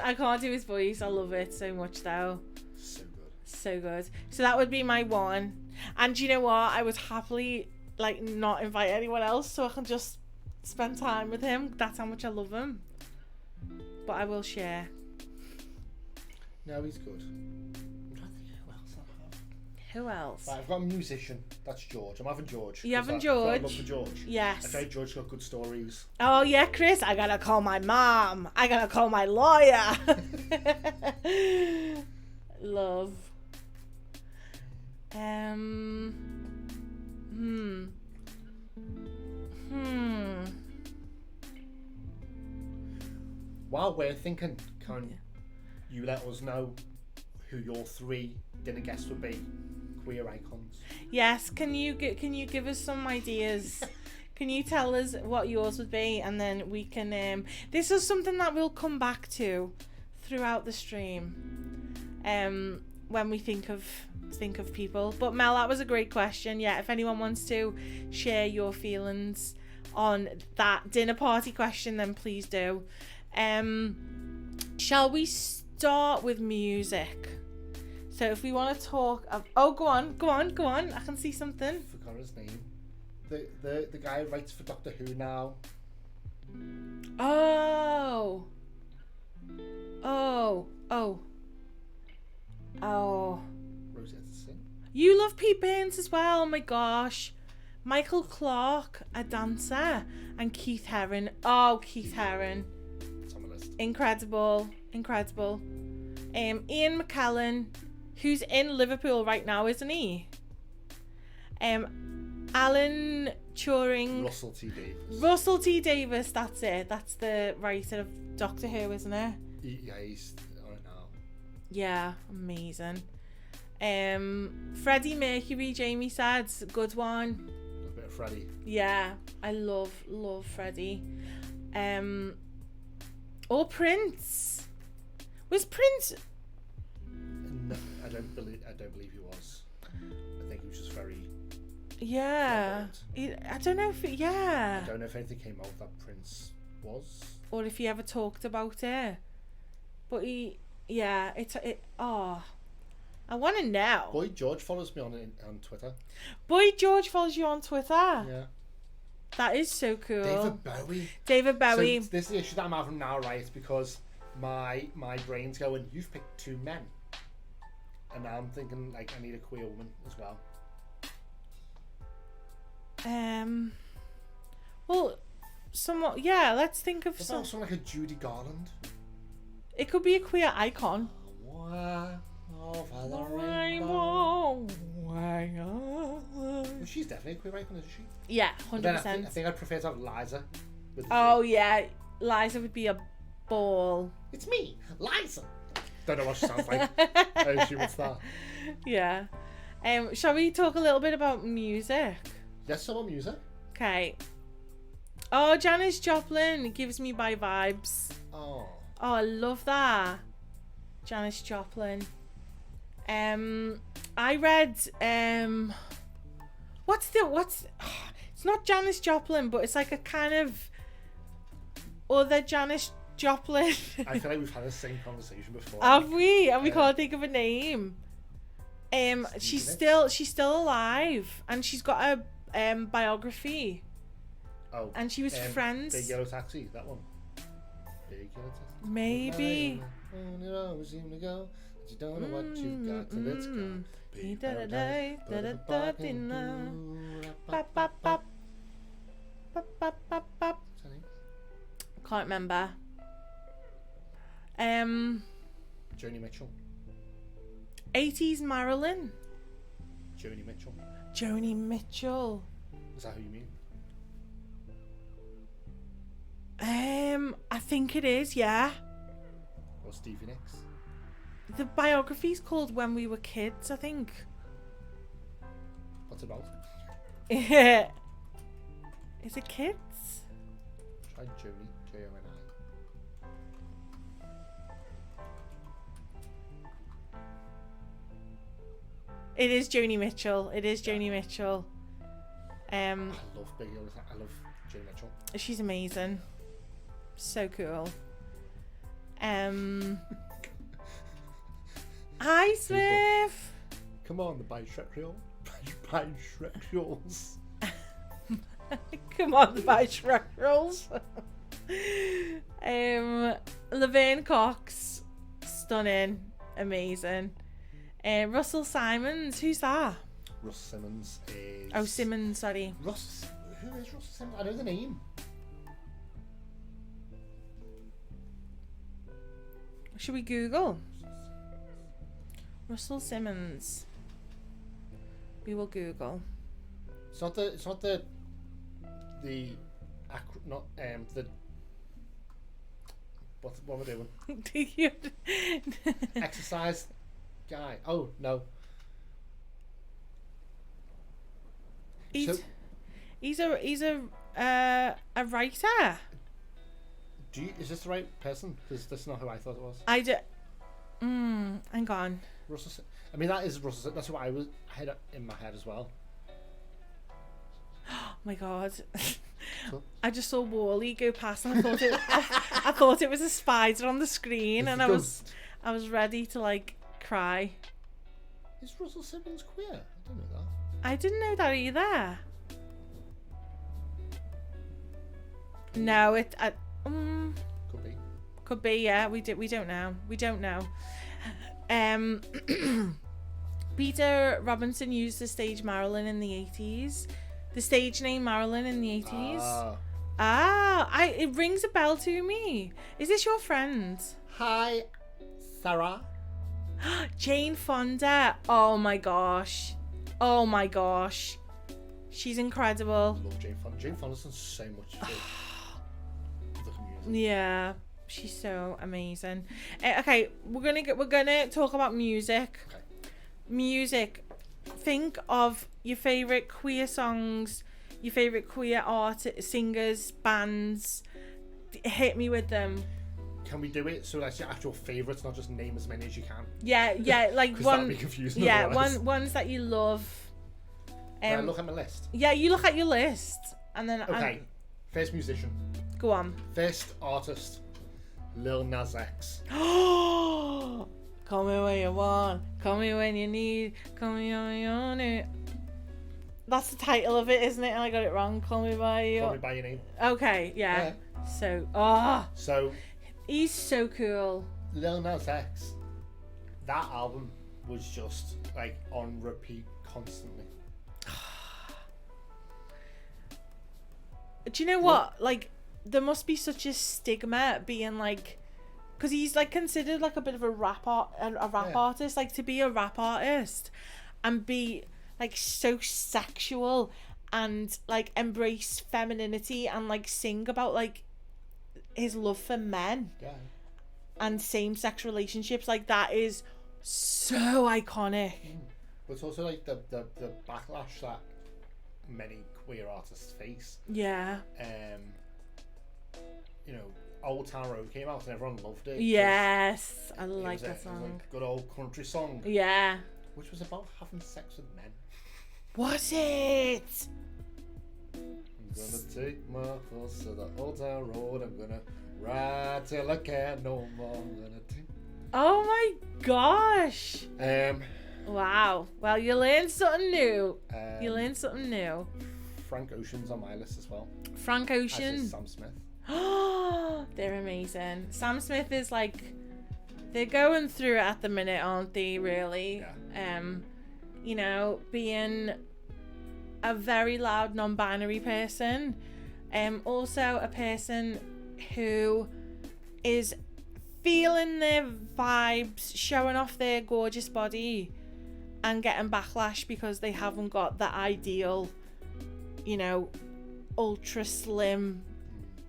voice. I love it so much though. So good. So good. So that would be my one. And you know what? I would happily like not invite anyone else so I can just spend time with him. That's how much I love him. But I will share. No, he's good. I'm trying to think who else I have. Who else? Right, I've got a musician. That's George. I'm having George. You having I George? love for George. Yes. I think George's got good stories. Oh yeah, Chris, I gotta call my mom. I gotta call my lawyer. Love. While we're thinking, can you let us know who your 3 dinner guests would be? Queer icons. Yes, can you give us some ideas? Can you tell us what yours would be, and then we can this is something that we'll come back to throughout the stream when we think of people. But Mel, that was a great question. Yeah, if anyone wants to share your feelings on that dinner party question, then please do. Shall we start with music? So if we want to talk of, go on, I can see something. I forgot his name. The guy who writes for Doctor Who now. Oh. Rosetta Singh. You love Pete Burns as well. Oh my gosh. Michael Clarke, a dancer, and Keith Haring. Oh, Keith Haring. It's on the list. Incredible. Ian McKellen, who's in Liverpool right now, isn't he? Alan Turing. Russell T Davies, that's it. That's the writer of Doctor Who, isn't it? Yeah, he's on it now. Yeah, amazing. Freddie Mercury, Jamie said, good one. A bit of Freddie. Yeah, I love Freddie. Or Prince. Was Prince? No, I don't believe he was. I think he was just very. Yeah, I don't know if I don't know if anything came out that Prince was, or if he ever talked about it. But I want to know. Boy George follows me on Twitter. Boy George follows you on Twitter. Yeah. That is so cool. David Bowie. So this is the issue that I'm having now, right? Because my brain's going, you've picked 2 men, and now I'm thinking like I need a queer woman as well. Well, somewhat. Yeah. Let's think of Someone like a Judy Garland. It could be a queer icon. Over the rainbow. Well, she's definitely a queer icon, isn't she? Yeah, 100%. I think I'd prefer to have Liza. Yeah, Liza would be a ball. It's me, Liza. Don't know what she sounds like. I assume it's that. Yeah. Shall we talk a little bit about music? Yes, some music. Okay. Oh, Janis Joplin gives me my vibes. Oh, I love that. Janis Joplin. I read it's not Janis Joplin, but it's like a kind of other Janis Joplin. I feel like we've had the same conversation before. Have we? And we can't think of a name. She's still alive, and she's got a biography. Oh, and she was friends. Big Yellow Taxi, that one. Big Yellow Taxi. Maybe. You always seem to go. You don't know what you've got till it's gone. Can't remember. Joni Mitchell. 80s Marilyn. Joni Mitchell. Joni Mitchell. Is that who you mean? I think it is, yeah. Or Stevie Nicks? The biography's called When We Were Kids, I think. What's it about? Is it kids? Try Joni, Joni. It is Joni Mitchell. It is Joni Mitchell. I love Big Girl. I love Joni Mitchell. She's amazing. So cool. Hi, Smith. Come on, the bisexual. Bisexuals. Come on, the bisexuals. Laverne Cox, stunning, amazing. Russell Simons, who's that? Russ Simmons is. Oh, Simmons, sorry. Who is Russell Simmons? I know the name. Should we Google? Russell Simmons. We will Google. It's not the what am I doing? Exercise guy. Oh no. He's a writer. Is this the right person? Because that's not who I thought it was. Hang on. Russell. I mean, that is Russell. That's what I had in my head as well. Oh my god. I just saw Wall-E go past and I thought it was a spider on the screen, and I was ready to like cry. Is Russell Simmons queer? I don't know that. I didn't know that either. No, could be, yeah. We don't know. Peter Robinson used the stage Marilyn in the 80s. The stage name Marilyn in the 80s. It rings a bell to me. Is this your friend? Hi, Sarah. Jane Fonda. Oh my gosh. She's incredible. I love Jane Fonda. Jane Fonda's done so much for the music. Yeah, she's so amazing. Okay, we're gonna talk about music. Okay. Music. Think of your favorite queer songs, your favorite queer singers, bands. Hit me with them. Can we do it so that's your actual favourites, not just name as many as you can? Yeah, like one. That'd be confusing. Yeah, otherwise. ones that you love. Can I look at my list? Yeah, you look at your list, and then okay. First musician. Go on. First artist. Lil Nas X. Call me when you want, call me when you need, call me when you want it. That's the title of it, isn't it? And I got it wrong. Call me by your name. Okay, yeah. So he's so cool. Lil Nas X. That album was just like on repeat constantly. Do you know what? Like, there must be such a stigma being like, because he's like considered like a bit of a rap artist. Like, to be a rap artist and be like so sexual and like embrace femininity and like sing about like his love for men and same-sex relationships, like that is so iconic. But it's also like the backlash that many queer artists face. Yeah. You know, Old Town Road came out and everyone loved it. Yes, I like that song. It was a good old country song. Yeah. Which was about having sex with men. Was it? I'm gonna take my horse to the Old Town Road. I'm gonna ride till I can't no more. I'm gonna take... Oh my gosh. Wow. Well, you learned something new. Frank Ocean's on my list as well. Frank Ocean. As is Sam Smith. Oh, they're amazing. Sam Smith is like, they're going through it at the minute, aren't they? Really. Yeah. You know, being a very loud non-binary person, also a person who is feeling their vibes, showing off their gorgeous body, and getting backlash because they haven't got the ideal, you know, ultra slim,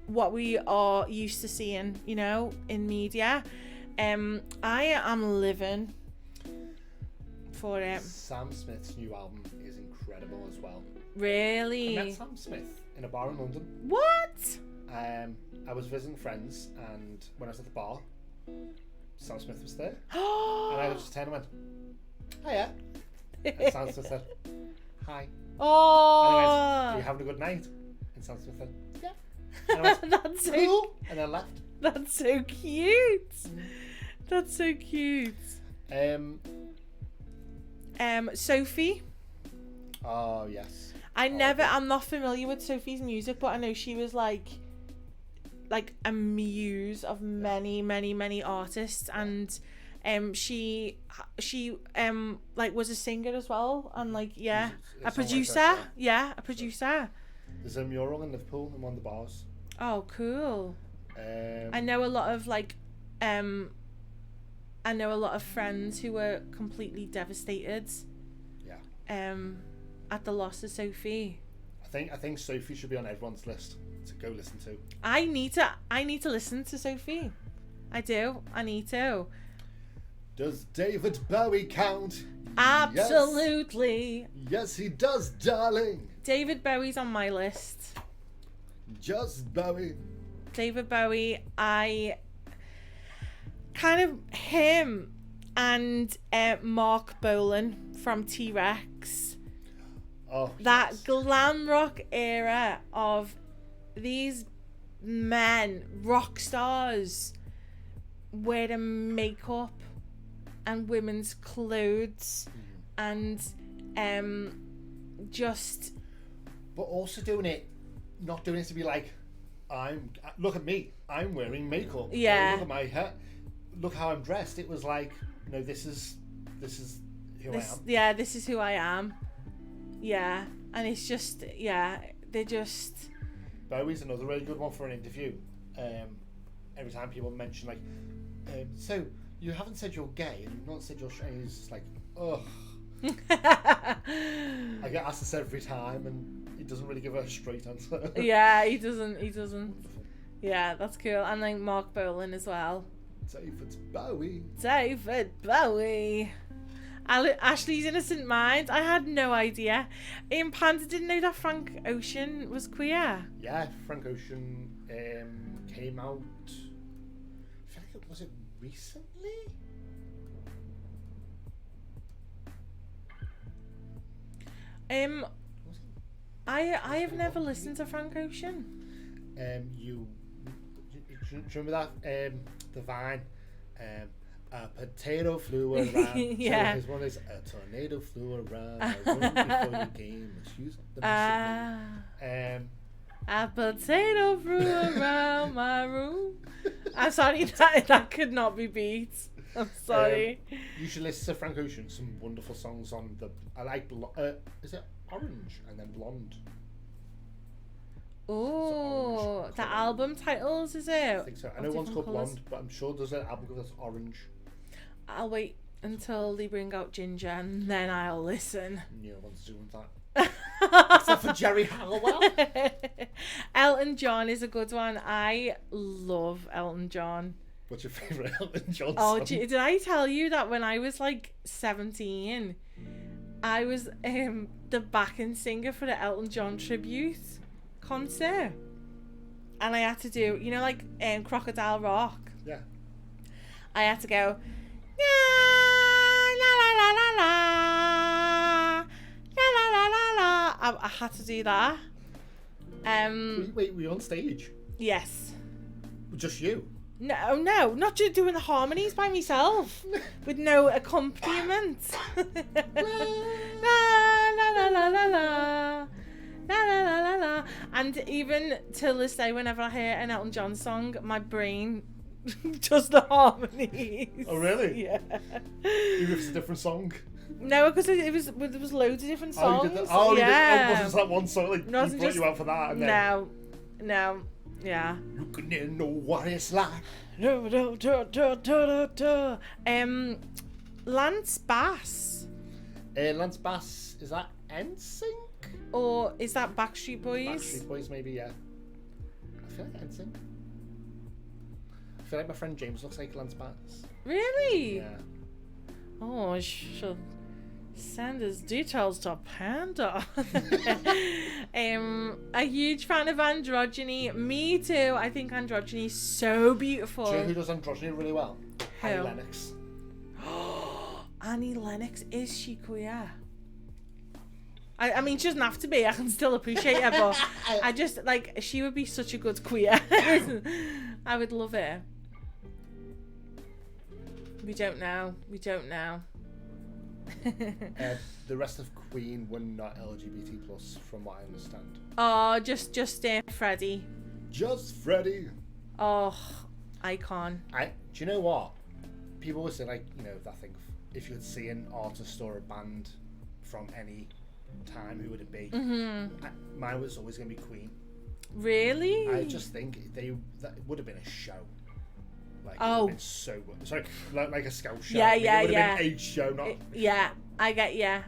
what we are used to seeing, you know, in media. I am living for it. Sam Smith's new album is incredible as well. Really? I met Sam Smith in a bar in London. What? I was visiting friends, and when I was at the bar, Sam Smith was there. And I just turned and went, hiya. And Sam Smith said, hi. Oh, And I went, are you having a good night? And Sam Smith said, yeah. And I went, that's so cool. And I left. that's so cute. That's so cute. Sophie. Oh yes. I'm not familiar with Sophie's music, but I know she was like a muse of many artists, and she like was a singer as well, and like a producer. Yeah, a producer. There's a mural in Liverpool in one of the bars. Oh, cool. I I know a lot of friends who were completely devastated. Yeah. At the loss of Sophie. I think Sophie should be on everyone's list to go listen to. I need to listen to Sophie. I do. I need to. Does David Bowie count? Absolutely. Yes, he does, darling. David Bowie's on my list. Just Bowie. David Bowie, I kind of him and Mark Bolan from T-Rex. Oh, That yes. glam rock era of these men, rock stars, wearing makeup and women's clothes, and just. But also not doing it to be like, look at me, I'm wearing makeup. Yeah. Look at my hair. Look how I'm dressed. It was like, no, this is who I am. Yeah, this is who I am. Yeah, and it's just, they're just. Bowie's another really good one for an interview. Every time people mention like, so you haven't said you're gay and you've not said you're straight, he's just like, ugh. I get asked this every time and he doesn't really give a straight answer. Yeah, he doesn't. Yeah, that's cool. And like Mark Bolan as well. David Bowie. David Bowie. Ashley's Innocent Mind. I had no idea. Panda didn't know that Frank Ocean was queer. Yeah, Frank Ocean came out. I feel like was it recently? I have never listened to Frank Ocean. You remember that the Vine? A potato flew around. Yeah. So his one is a tornado flew around. A room before you came. Excuse the A potato flew around my room. I'm sorry, that could not be beat. I'm sorry. You should listen to Frank Ocean. Some wonderful songs on the. I like. Is it Orange and then Blonde? Oh, the album titles, is it? I think so. I know one's called Blonde, but I'm sure there's an album called Orange. I'll wait until they bring out Ginger and then I'll listen. No one's doing that. Except for Jerry Halliwell. Elton John is a good one. I love Elton John. What's your favourite Elton John Oh, song? did I tell you that when I was like 17, I was the backing singer for the Elton John tribute concert, and I had to do, like Crocodile Rock. Yeah. I had to go la la la la la la la la la la. I had to do that. Wait, were you on stage? Yes. Just you? No, not just doing the harmonies by myself with no accompaniment. La la la la la la. La, la, la, la, la. And even till this day, whenever I hear an Elton John song, my brain does the harmonies. Oh, really? Yeah. Even if it's a different song? No, because there was loads of different songs. Oh, you did that? Oh, yeah. wasn't just that one song? Like, No, he brought you out for that? And then, No. Yeah. You can know what it's like. Lance Bass. Lance Bass, is that NSYNC? Or is that Backstreet Boys? Backstreet Boys, maybe, yeah. I feel like NSYNC. I feel like my friend James looks like Lance Bass. Really? Yeah. Oh, I should send his details to Panda. A huge fan of androgyny. Me too. I think androgyny is so beautiful. Do you know who does androgyny really well? Who? Annie Lennox. Annie Lennox, is she queer? I mean, she doesn't have to be. I can still appreciate her, but I just, like, she would be such a good queer. I would love it. We don't know. The rest of Queen were not LGBT plus, from what I understand. Oh, just Freddie. Just Freddie. Oh, icon. Do you know what? People would say, like, you know, that thing. If you could see an artist or a band from any time, who would it be? Mine was always going to be Queen. Really? I just think that would have been a show. Like, it would have been so good. Sorry, like a scout show. Yeah, It would have yeah. been a show, not. Yeah, I get ya.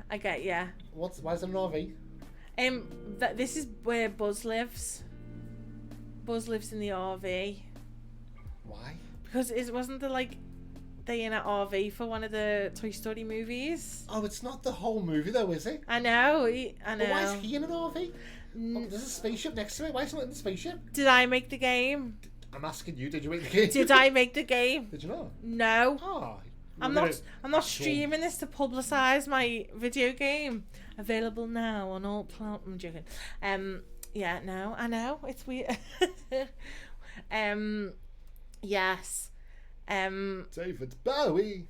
Why is there an RV? This is where Buzz lives. Buzz lives in the RV. Why? Because wasn't there, like, they in an RV for one of the Toy Story movies? Oh, it's not the whole movie though, is it? I know. But why is he in an RV? There's a spaceship next to it. Why is he not in the spaceship? Did I make the game? I'm asking you. Did you make the game? Did I make the game? Did you not? No. Oh, I'm not streaming this to publicise my video game. Available now on all I'm joking. Yeah, no, I know it's weird. Yes. David Bowie.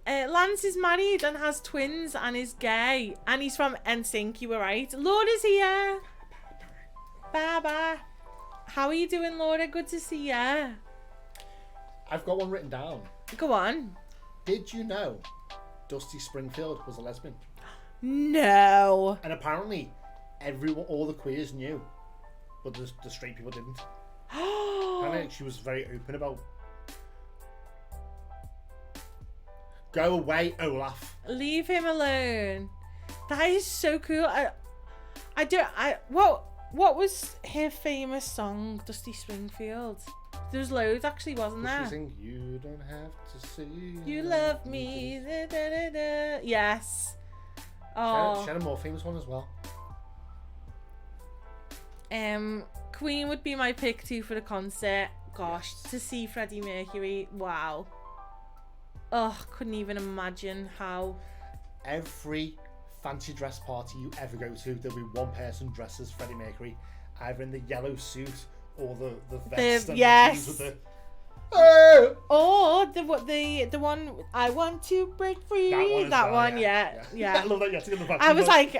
Lance is married and has twins and is gay and he's from NSYNC. You were right. Laura's here. Bye. How are you doing, Laura? Good to see ya. I've got one written down. Go on. Did you know Dusty Springfield was a lesbian? No. And apparently, all the queers knew, but the straight people didn't. Apparently, she was very open about. Go away, Olaf. Leave him alone. That is so cool. What was her famous song, Dusty Springfield? There was loads, actually, wasn't there? She sang, "You don't have to see. You love me." Da, da, da, da. Yes. Oh. She had a more famous one as well. Queen would be my pick too for the concert. Gosh, to see Freddie Mercury. Wow. Oh, couldn't even imagine how. Every fancy dress party you ever go to, there'll be one person dressed as Freddie Mercury, either in the yellow suit or the vest. Yes. With the, Or the one, I want to break free. That one, yeah. I love that. You have to get the back. I was like,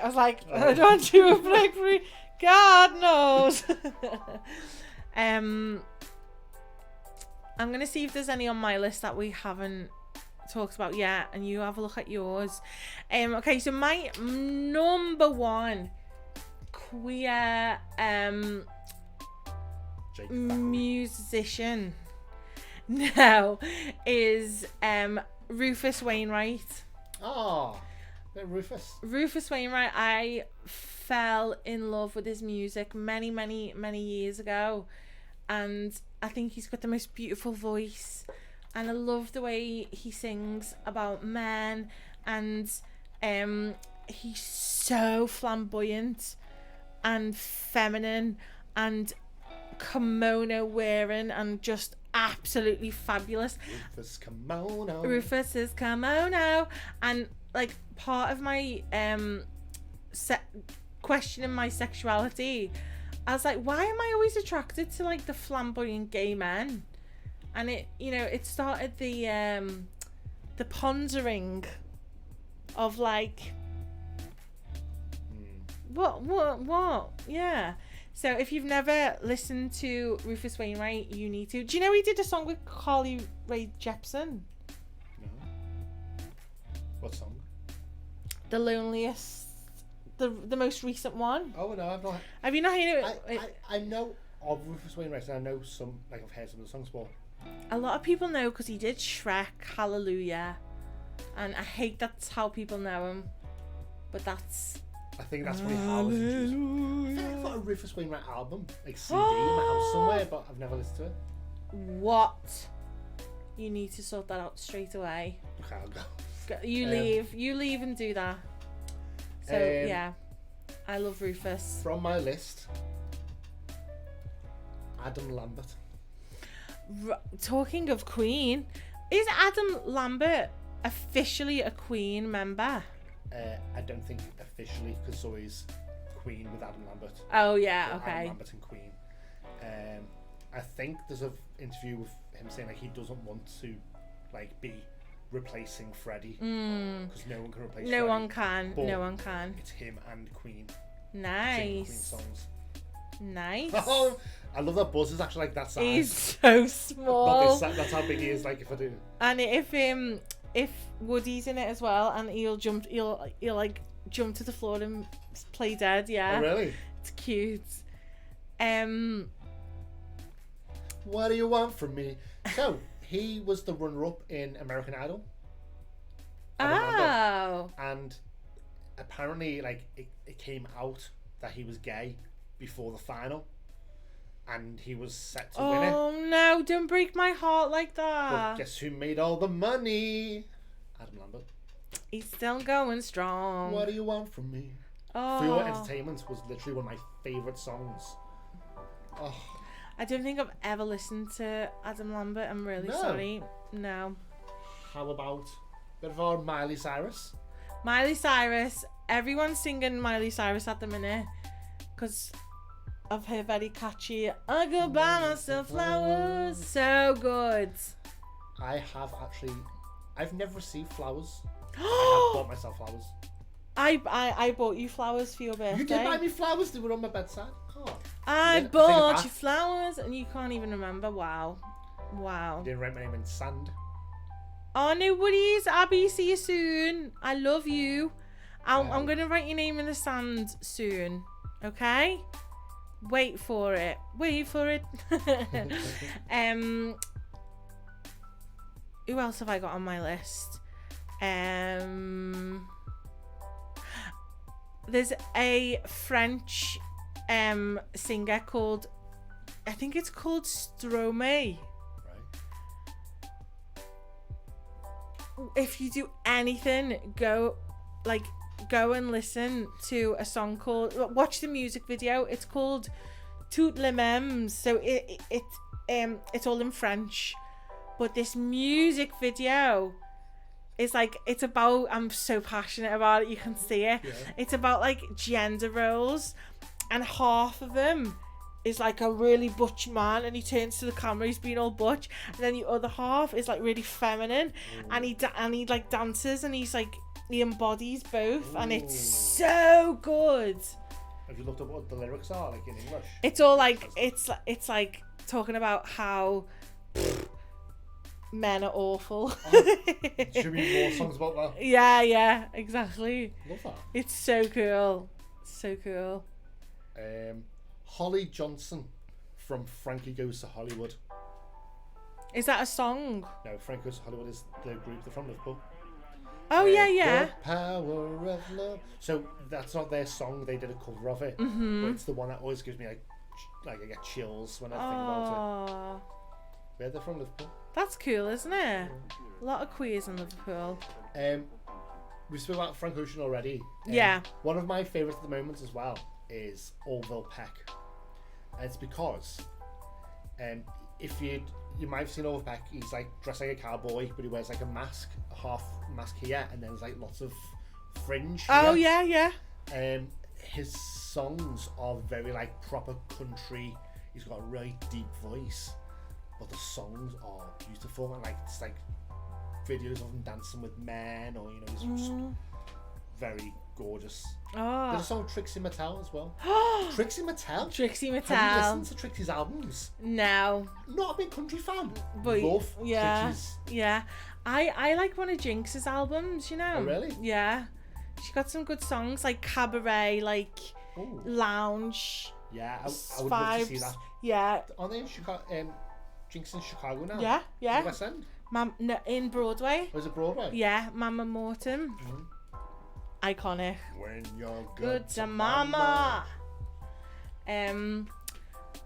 I don't want to break free. God knows. I'm gonna see if there's any on my list that we haven't talked about yet, and you have a look at yours. Okay, so my number one queer musician now is Rufus Wainwright. Oh, Rufus Wainwright. I fell in love with his music many years ago, and I think he's got the most beautiful voice, and I love the way he sings about men, and he's so flamboyant and feminine and kimono wearing and just absolutely fabulous. Rufus's kimono. And like, part of my questioning my sexuality, I was like, why am I always attracted to like the flamboyant gay men? And it started the pondering of like, what? Yeah. So if you've never listened to Rufus Wainwright, you need to. Do you know he did a song with Carly Rae Jepsen? No. What song? The Loneliest. The most recent one. Oh no, I've not. Have you not heard it? I know of Rufus Wainwright, and I know some, like I've heard some of the songs before. A lot of people know because he did Shrek, Hallelujah, and I hate that's how people know him, but that's. I think that's what I was introduced. I think I've got a Rufus Wainwright album, like CD in my house somewhere, but I've never listened to it. What? You need to sort that out straight away. Okay, I'll go. You leave and do that. So yeah, I love Rufus. From my list, Adam Lambert. Talking of Queen, is Adam Lambert officially a Queen member? I don't think officially, because so is Queen with Adam Lambert. Oh yeah, Adam okay. Lambert and Queen. I think there's an interview with him saying like he doesn't want to like be replacing Freddie, because no one can replace. No Freddie, one can. but No one can. It's him and Queen singing Queen Nice. songs. Nice. Oh, I love that Buzz is actually like that size. He's so small. That's how big he is. Like if I do. And if Woody's in it as well, and he'll like jump to the floor and play dead. Yeah. Oh, really? It's cute. What do you want from me? So he was the runner-up in American Idol. Adam Lambert. Oh. And apparently, like it came out that he was gay before the final, and he was set to win it. Oh no! Don't break my heart like But that. guess who made all the money? Adam Lambert. He's still going strong. What do you want from me? Oh. For Your Entertainment was literally one of my favourite songs. Oh, I don't think I've ever listened to Adam Lambert. I'm really No. sorry. No. how about a bit of our Miley Cyrus? Miley Cyrus. Everyone's singing Miley Cyrus at the minute because of her very catchy I go buy myself flowers. So good. I've never received flowers. I have bought myself flowers. I bought you flowers for your birthday. You did buy me flowers, they were on my bedside. Oh. I Then I take it bought back. you flowers and you can't even remember. Wow. You didn't write my name in sand. Oh, no worries, Abby. See you soon. I love you. I'm Yeah. going to write your name in the sand soon. Okay? Wait for it. Wait for it. Who else have I got on my list? There's a French singer called, I think it's called Stromae. Right. If you do anything, go and listen to a song called, watch the music video. It's called Toutes les Mêmes. So it's all in French, but this music video is like, it's about, I'm so passionate about it, you can see it. Yeah. It's about like gender roles, and half of them is like a really butch man, and he turns to the camera, he's being all butch, and then the other half is like really feminine, and he like dances, and he's like, he embodies both. And it's so good. Have you looked up what the lyrics are like in English? It's all like, it's like talking about how men are awful. Should be more songs about that. Yeah, exactly. Love that. It's so cool. So cool. Holly Johnson from Frankie Goes to Hollywood. Is that a song? No, Frankie Goes to Hollywood is the group. They're from Liverpool. Oh, yeah. The power of love. So that's not their song. They did a cover of it. Mm-hmm. But it's the one that always gives me like I get chills when I think about it. Oh, Yeah, they're from Liverpool. that's cool, isn't it? A lot of queers in Liverpool. We spoke about Frank Ocean already. Yeah. One of my favourites at the moment as well is Orville Peck. And it's because if you might have seen Orville Peck, he's like dressed like a cowboy, but he wears like a mask, a half mask here, and then there's like lots of fringe here. Oh, yeah. His songs are very like proper country. He's got a really deep voice, but the songs are beautiful, and like it's like videos of him dancing with men, or he's just very gorgeous. There's a Oh. song Trixie Mattel as well. Trixie Mattel? Trixie Have you Mattel. listened to Trixie's albums? No. Not a big country fan. But Love yeah. Trixie's. Yeah. I like one of Jinx's albums, Oh, really? Yeah. She got some good songs like Cabaret, like Ooh. Lounge. Yeah, I would love to see Vibes. that. Yeah. Aren't they in Chicago? Jinx in Chicago now? Yeah. West End? No, in Broadway. Or is it Broadway? Yeah, Mama Morton. Mhm. Iconic. When you're Good to Mama.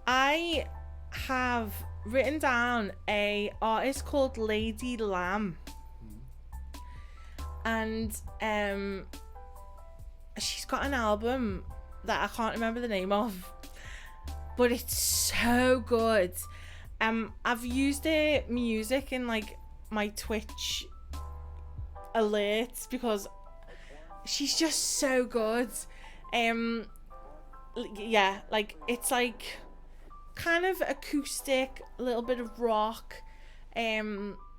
I have written down a artist called Lady Lamb. And she's got an album that I can't remember the name of, but it's so good. I've used her music in like my Twitch alerts because she's just so good. Yeah, like it's like kind of acoustic, a little bit of rock.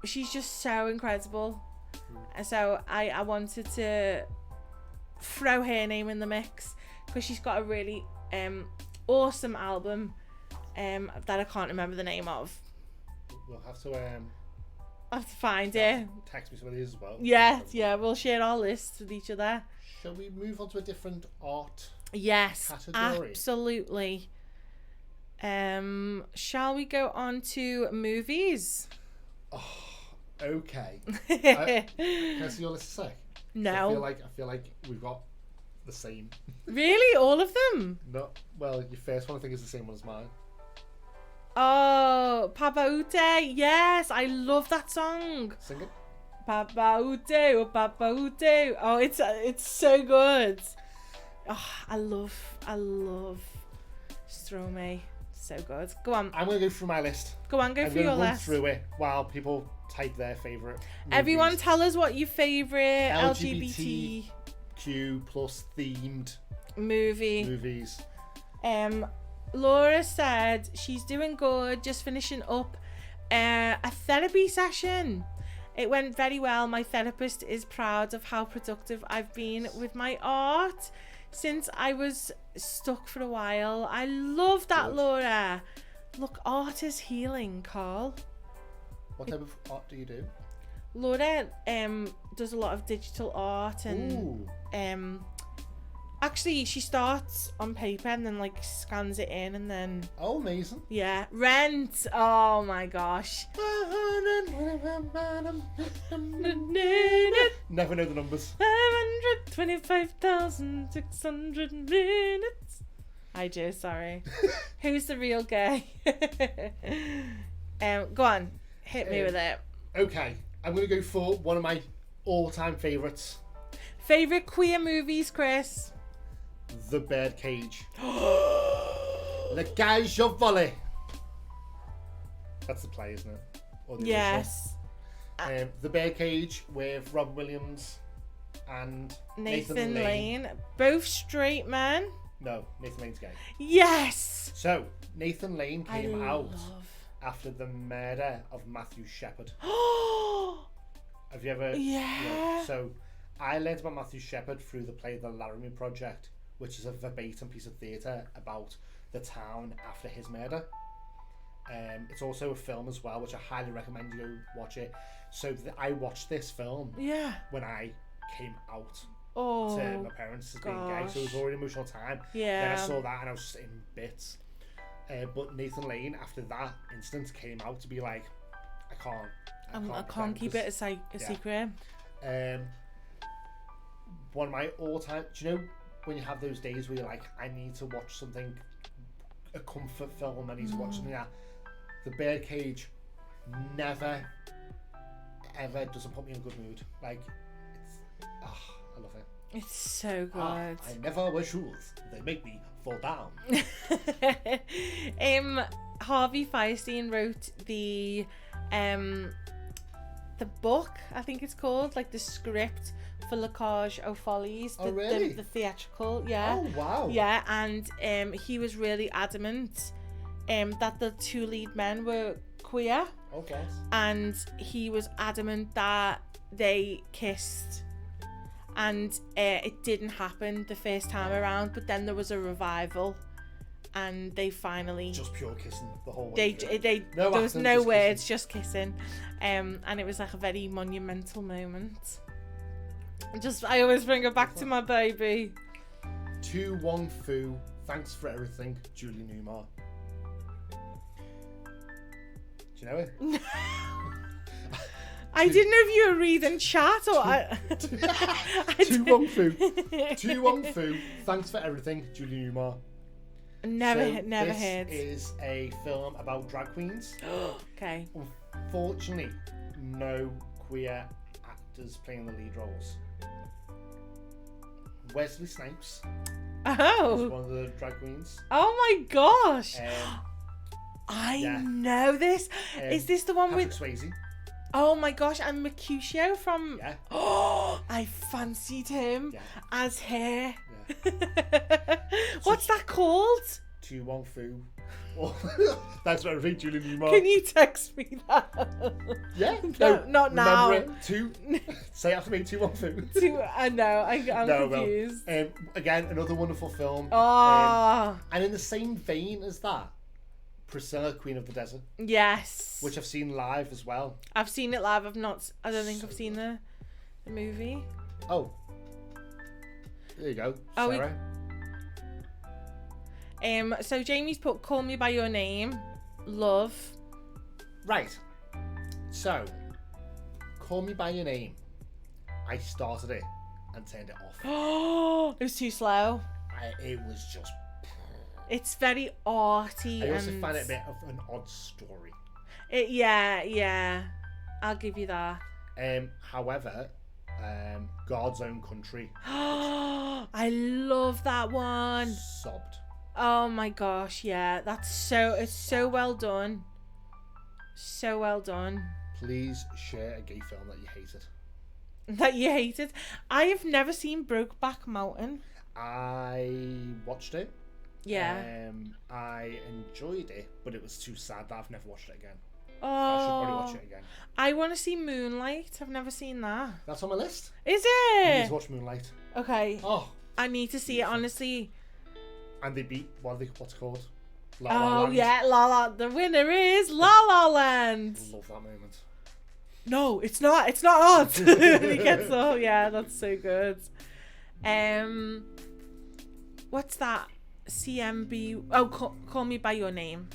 She's just so incredible. And so I wanted to throw her name in the mix because she's got a really awesome album that I can't remember the name of. We'll have to I have to find it. text me some of these as well. Yeah, we'll share our lists with each other. Shall we move on to a different art? Yes, Category. absolutely. Shall we go on to movies? Okay. Can I see your list a sec? No. I feel like we've got the same. Really? All of them? No. Well, your first one I think is the same one as mine. Oh, Papa Ute. Yes, I love that song. Sing it. Papa Ute, oh Papa Ute. Oh, it's so good. Oh, I love Stromae. So good. Go on. I'm going to go through my list. Go on, go I'm through going your to run list. through it while people type their favourite movies. Everyone tell us what your favourite LGBT Q plus themed movies. movies. Laura said she's doing good, just finishing up a therapy session. It went very well. My therapist is proud of how productive I've been with my art since I was stuck for a while. I love that, Good. Laura. Look, art is healing, Carl. What type of art do you do? Laura does a lot of digital art and Ooh. actually she starts on paper and then like scans it in and then Oh, amazing. yeah. Rent. Oh my gosh. Never know the numbers. 525,600 minutes. I do, sorry. Who's the real guy? Go on. Hit me with it. Okay, I'm going to go for one of my all-time favourites. Favourite queer movies, Chris? The Birdcage. Le Cage of Volley. That's the play, isn't it? Or the Yes. original. The Birdcage with Rob Williams and Nathan Lane. Both straight men. No, Nathan Lane's gay. Yes. So, Nathan Lane came out love. after the murder of Matthew Shepard. Have you ever? Yeah. So, I learned about Matthew Shepard through the play The Laramie Project, which is a verbatim piece of theatre about the town after his murder. It's also a film as well, which I highly recommend you go watch it. So I watched this film Yeah. when I came out Oh. to my parents as being gay, so it was already an emotional time. Yeah. Then I saw that and I was just in bits. But Nathan Lane, after that instance, came out to be like, I can't keep it a secret. One of my all-time. Do you know when you have those days where you're like, I need to watch something, a comfort film, I need to watch something that The Birdcage never, ever doesn't put me in a good mood. Like, I love it. It's so good. I never wear shoes. They make me fall down. Harvey Fierstein wrote the book, I think it's called, like the script for La Cage aux Follies. Oh, really? The theatrical, yeah. Oh, wow. Yeah, and he was really adamant that the two lead men were queer, Okay. and he was adamant that they kissed. And it didn't happen the first time around, but then there was a revival, and they finally Just pure kissing the whole way. there was acting, no just words, just kissing, and it was like a very monumental moment. I always bring it back to my baby. Tu Wong Fu, thanks for everything, Julie Newmar. Do you know it? I didn't know if you were reading chat or Tu Wong Fu. Tu Wong Fu, thanks for everything, Julie Newmar. Never heard. This is a film about drag queens. Okay. Unfortunately, no queer actors playing the lead roles. Wesley Snipes is Oh. one of the drag queens. Oh my gosh. Um, I yeah. know this. Is this the one Patrick with? Swayze? Oh my gosh, and Mercutio from... Yeah. Oh, I fancied him Yeah. as her. Yeah. What's that called? Tu Wong Fu. That's what I read, Julian Newmar. Can you text me that? Yeah. No, not now. Remember it? Say after me, Tu Wong Fu. I know, I'm No, well, confused. again, another wonderful film. Oh, And in the same vein as that, Priscilla, Queen of the Desert, yes. which I've seen live as well. I've seen it live. I don't think I've seen the movie. Oh. There you go, Oh, Sarah. So Jamie's put "Call Me by Your Name," love. Right. So, Call Me by Your Name. I started it and turned it off. Oh, it was too slow. It was just... It's very arty. I also and find it a bit of an odd story. Yeah. I'll give you that. However, God's Own Country I love that one. sobbed. Oh my gosh, yeah. It's so well done. So well done. Please share a gay film that you hated. That you hated. I have never seen Brokeback Mountain. I watched it. Yeah. I enjoyed it, but it was too sad that I've never watched it again. I should probably watch Oh, it again. I want to see Moonlight. I've never seen that. That's on my list. Is You need it? to watch Moonlight. Okay. Oh, I need to see it, honestly. and they beat what's it called? La La Oh, Land. yeah. La La. The winner is La La Land. Love that moment. No, it's not. It's not. He gets yeah, that's so good. What's that? CMB. Oh, call Me by Your Name.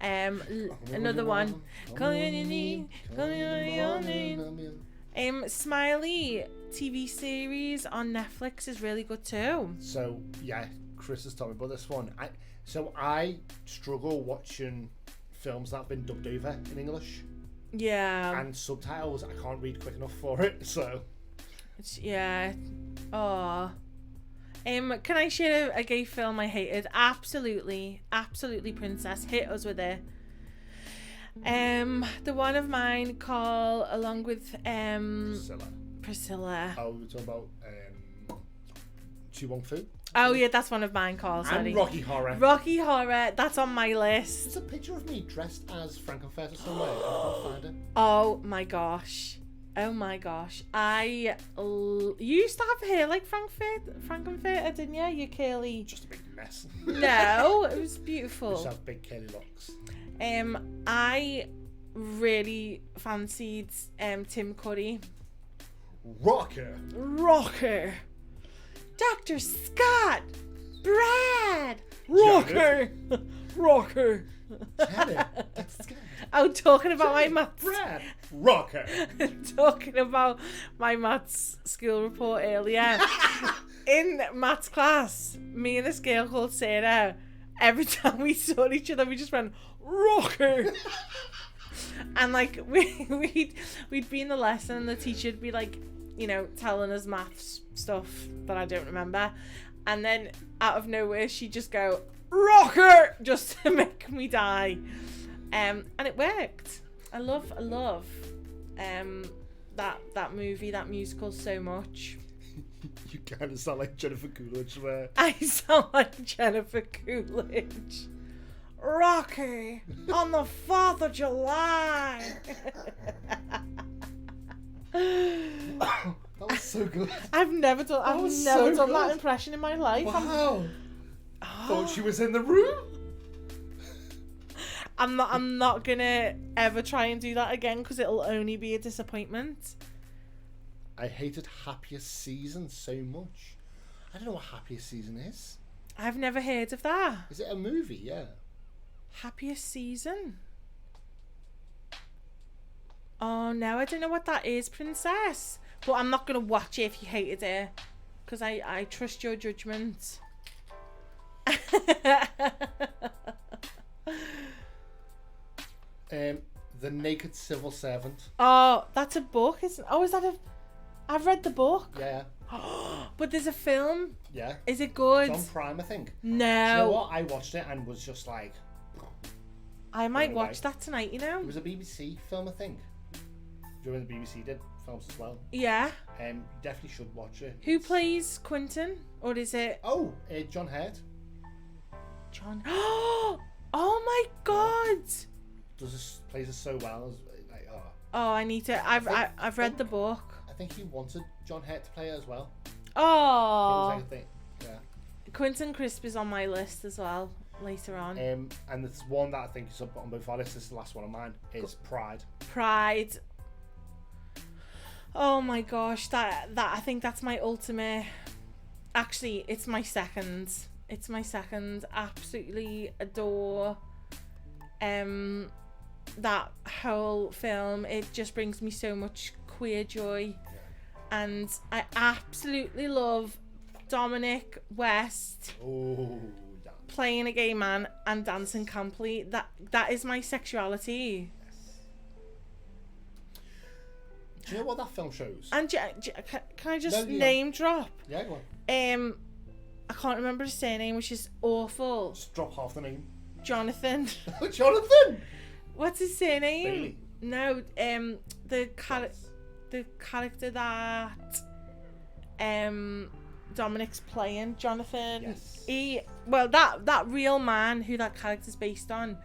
Another one. Call me by your name. Call me by your name. Smiley TV series on Netflix is really good too. So yeah, Chris has told me about this one. I struggle watching films that have been dubbed over in English Yeah. and subtitles. I can't read quick enough for it. So Yeah. Oh. Can I share a gay film I hated? Absolutely, Princess. Hit us with it. The one of mine called along with Priscilla. Oh, we're talking about Tu Wong Fu Oh yeah, that's one of mine called. Sorry. and Rocky Horror. Rocky Horror. That's on my list. There's a picture of me dressed as Frankenfurter somewhere. I can't find it. Oh my gosh. You used to have hair like Frankenfurter, didn't you? You curly. Just a big mess. No, it was Just beautiful. have big curly locks. I really fancied Tim Curry. Rocker. Rocker. Dr. Scott. Brad. Rocker. Rocker. Janet. That's good. Oh, talking about my maths. Brad. Rocker. Talking about my maths school report earlier. In maths class, me and this girl called Sarah, every time we saw each other, we just went, Rocker. And like we'd be in the lesson and the teacher'd be like, you know, telling us maths stuff that I don't remember, and then out of nowhere she'd just go Rocker just to make me die, and it worked. I love that movie, that musical so much. You kind of sound like Jennifer Coolidge there. I sound like Jennifer Coolidge. Rocky on the 4th of July. That was so good. I've never done that impression in my life. Wow. Thought she was in the room. I'm not gonna ever try and do that again because it'll only be a disappointment. I hated Happiest Season so much. I don't know what Happiest Season is. I've never heard of that. Is it a movie? Yeah. Happiest Season. Oh no, I don't know what that is, Princess. But I'm not gonna watch it if you hated it, because I trust your judgment. The Naked Civil Servant. Oh, that's a book, isn't? Oh, is that a? I've read the book. Yeah. But there's a film. Yeah. Is it good? It's on Prime, I think. No. Do you know what? I watched it and was just like. I might Anyway. watch that tonight. You know. It was a BBC film, I think. you know, the BBC did films as well. Yeah. You definitely should watch it. Who plays Quentin? Or is it Oh, John Hurt John? Oh my God! plays it so well. Like, oh. Oh, I need to. I've read the book. I think he wanted John Hurt to play it as well. Oh. It was like a thing. Yeah. Quentin Crisp is on my list as well later on. And there's one that I think is up on both our lists. This is the last one of mine. Is Pride. Pride. Oh my gosh, that I think that's my ultimate. Actually, it's my second. It's my second. Absolutely adore that whole film. It just brings me so much queer joy. And I absolutely love Dominic West playing a gay man and dancing camply. That is my sexuality. Do you know what that film shows? And can I just name drop? Yeah, go on. I can't remember his surname, which is awful. Just drop half the name. Jonathan. Jonathan. What's his surname? Bailey. No, the character that Dominic's playing, Jonathan. Yes. That real man who that character's based on.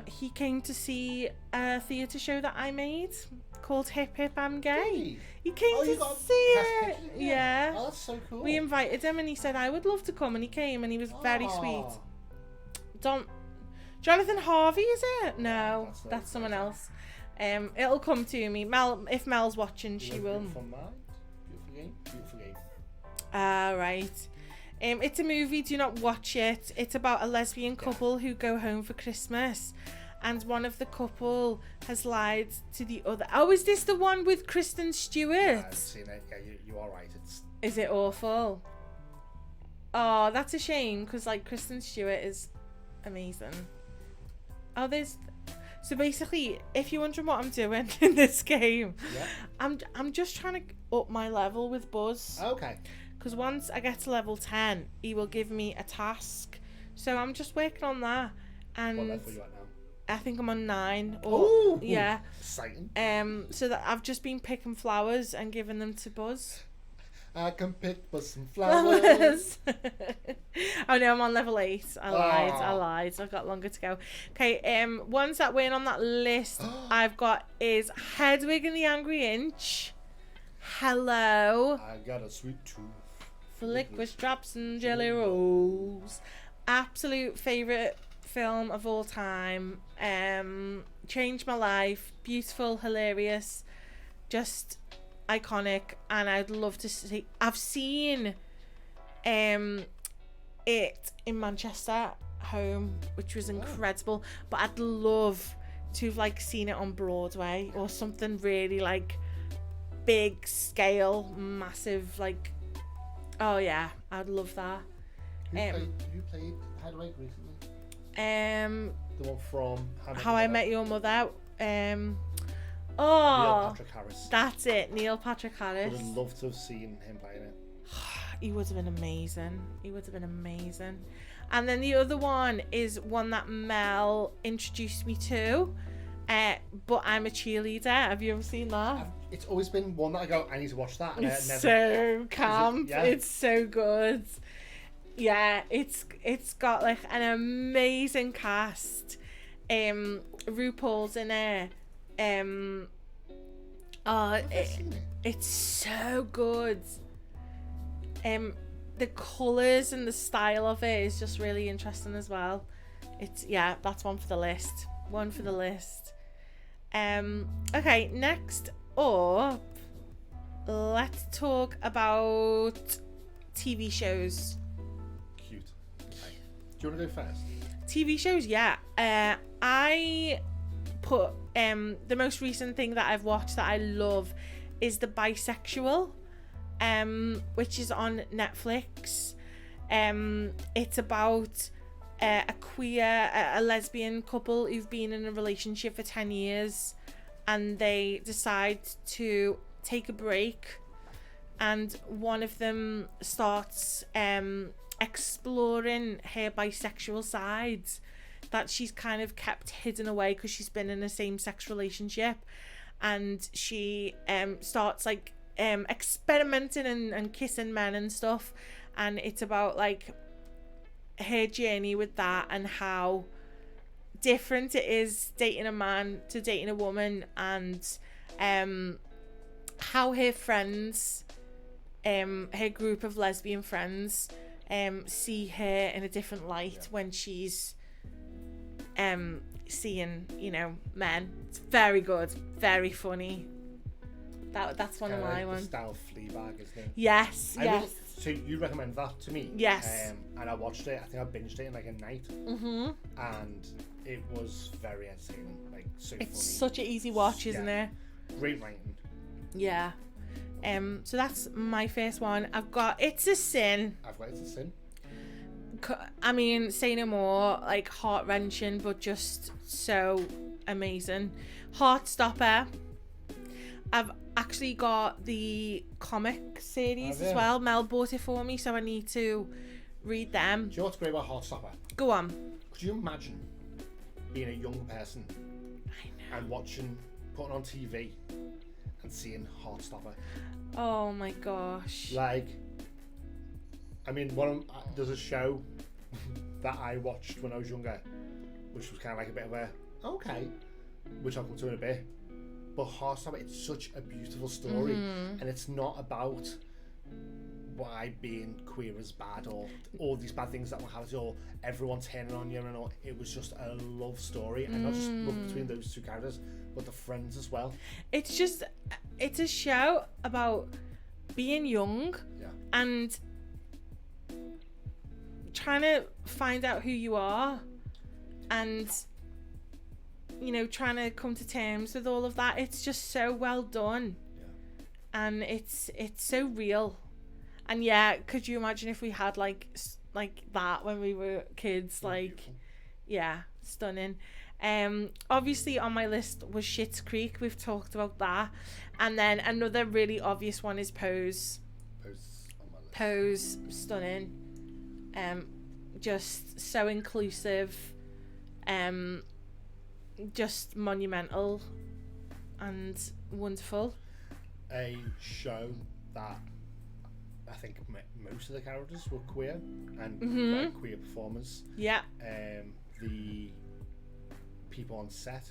He came to see a theatre show that I made called Hip Hip I'm Gay. Really? He came to see it. Yeah. Oh, that's so cool. We invited him and he said I would love to come, and he came and he was very sweet. Jonathan Harvey, is it? No, that's someone else. It'll come to me. If Mel's watching, she will. Beautiful game. Right. It's a movie. Do not watch it. It's about a lesbian couple who go home for Christmas, and one of the couple has lied to the other. Oh, is this the one with Kristen Stewart? Yeah, I've seen it. Yeah, you are right. Is it awful? Oh, that's a shame, because like Kristen Stewart is amazing. Oh, so basically, if you're wondering what I'm doing in this game, I'm just trying to up my level with Buzz. Okay. Because once I get to level 10, he will give me a task. So I'm just working on that. And what level are you at now? I think I'm on 9. Oh, yeah. Exciting. So that I've just been picking flowers and giving them to Buzz. I can pick Buzz some flowers. Oh no, I'm on level 8. I lied. I've got longer to go. Okay, ones that weren't on that list I've got is Hedwig and the Angry Inch. Hello. I got a sweet tooth. For licorice drops and jelly rolls. Absolute favourite film of all time. Changed my life. Beautiful, hilarious, just iconic, and I'd love to see. I've seen it in Manchester home, which was incredible, but I'd love to have like seen it on Broadway or something really like big scale, massive, like, oh yeah, I'd love that. Who played Hedwig recently? The one from How I Met Your Mother. Neil Patrick Harris. That's it, Neil Patrick Harris. Would have loved to have seen him playing it. He would have been amazing. And then the other one is one that Mel introduced me to. But I'm a Cheerleader. Have you ever seen that? It's always been one that I go, I need to watch that. And it's so camp. It's so good. Yeah, it's got like an amazing cast. RuPaul's in it. It's so good. The colours and the style of it is just really interesting as well. That's one for the list. Okay, next up, let's talk about TV shows. Cute. Okay. Do you want to go first? TV shows, yeah. I put the most recent thing that I've watched that I love is The Bisexual, which is on Netflix. It's about a lesbian couple who've been in a relationship for 10 years, and they decide to take a break, and one of them starts exploring her bisexual sides that she's kind of kept hidden away because she's been in a same-sex relationship, and she starts like experimenting and kissing men and stuff, and it's about like her journey with that and how different it is dating a man to dating a woman, and how her friends, her group of lesbian friends, see her in a different light when she's seeing, you know, men. It's very good, very funny. That's one of my ones. Style Fleabag, isn't it? Yes, yes. So you recommend that to me? Yes. And I watched it. I think I binged it in like a night. Mm-hmm. And it was very entertaining. Like so funny. It's such an easy watch, isn't it? Great writing. Yeah. So that's my first one. I've got It's a Sin. I've got It's a Sin. I mean, say no more. Like heart wrenching, but just so amazing. Heartstopper. I've actually got the comic series as well. Mel bought it for me, so I need to read them. Do you know what's great about Heartstopper? Go on. Could you imagine being a young person and putting on TV and seeing Heartstopper? Oh my gosh. Like, I mean, there's a show that I watched when I was younger, which was kind of like a bit of a, okay, which I'll come to in a bit. But Heartstopper, it's such a beautiful story, and it's not about why being queer is bad or all these bad things that will happen or everyone turning on you and all. It was just a love story, and not just love between those two characters, but the friends as well. It's a show about being young and trying to find out who you are, and you know, trying to come to terms with all of that. It's just so well done, and it's so real. And yeah, could you imagine if we had like that when we were kids? Like, beautiful. Yeah, stunning. Obviously on my list was Schitt's Creek. We've talked about that, and then another really obvious one is Pose. Pose, stunning. Just so inclusive. Just monumental and wonderful. A show that I think most of the characters were queer and queer performers. Yeah. The people on set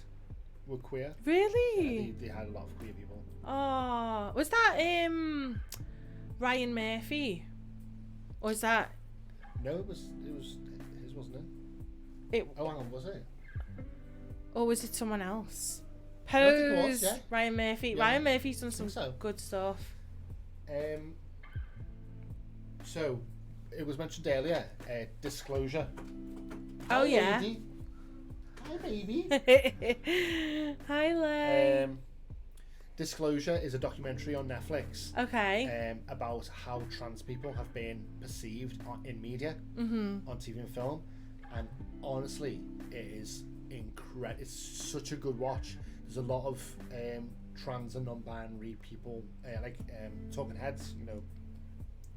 were queer. Really? They had a lot of queer people. Oh, was that Ryan Murphy? Or was that? No, it was his, wasn't it? Oh, hang on, was it? Or was it someone else? Pose. I think it was, yeah. Ryan Murphy. Yeah. Ryan Murphy's done some good stuff. So, it was mentioned earlier, Disclosure. Oh, yeah. Lady. Hi, baby. Hi, Lay. Disclosure is a documentary on Netflix. Okay. About how trans people have been perceived in media, on TV and film. And honestly, it is incredible. It's such a good watch. There's a lot of trans and non-binary people, talking heads, you know,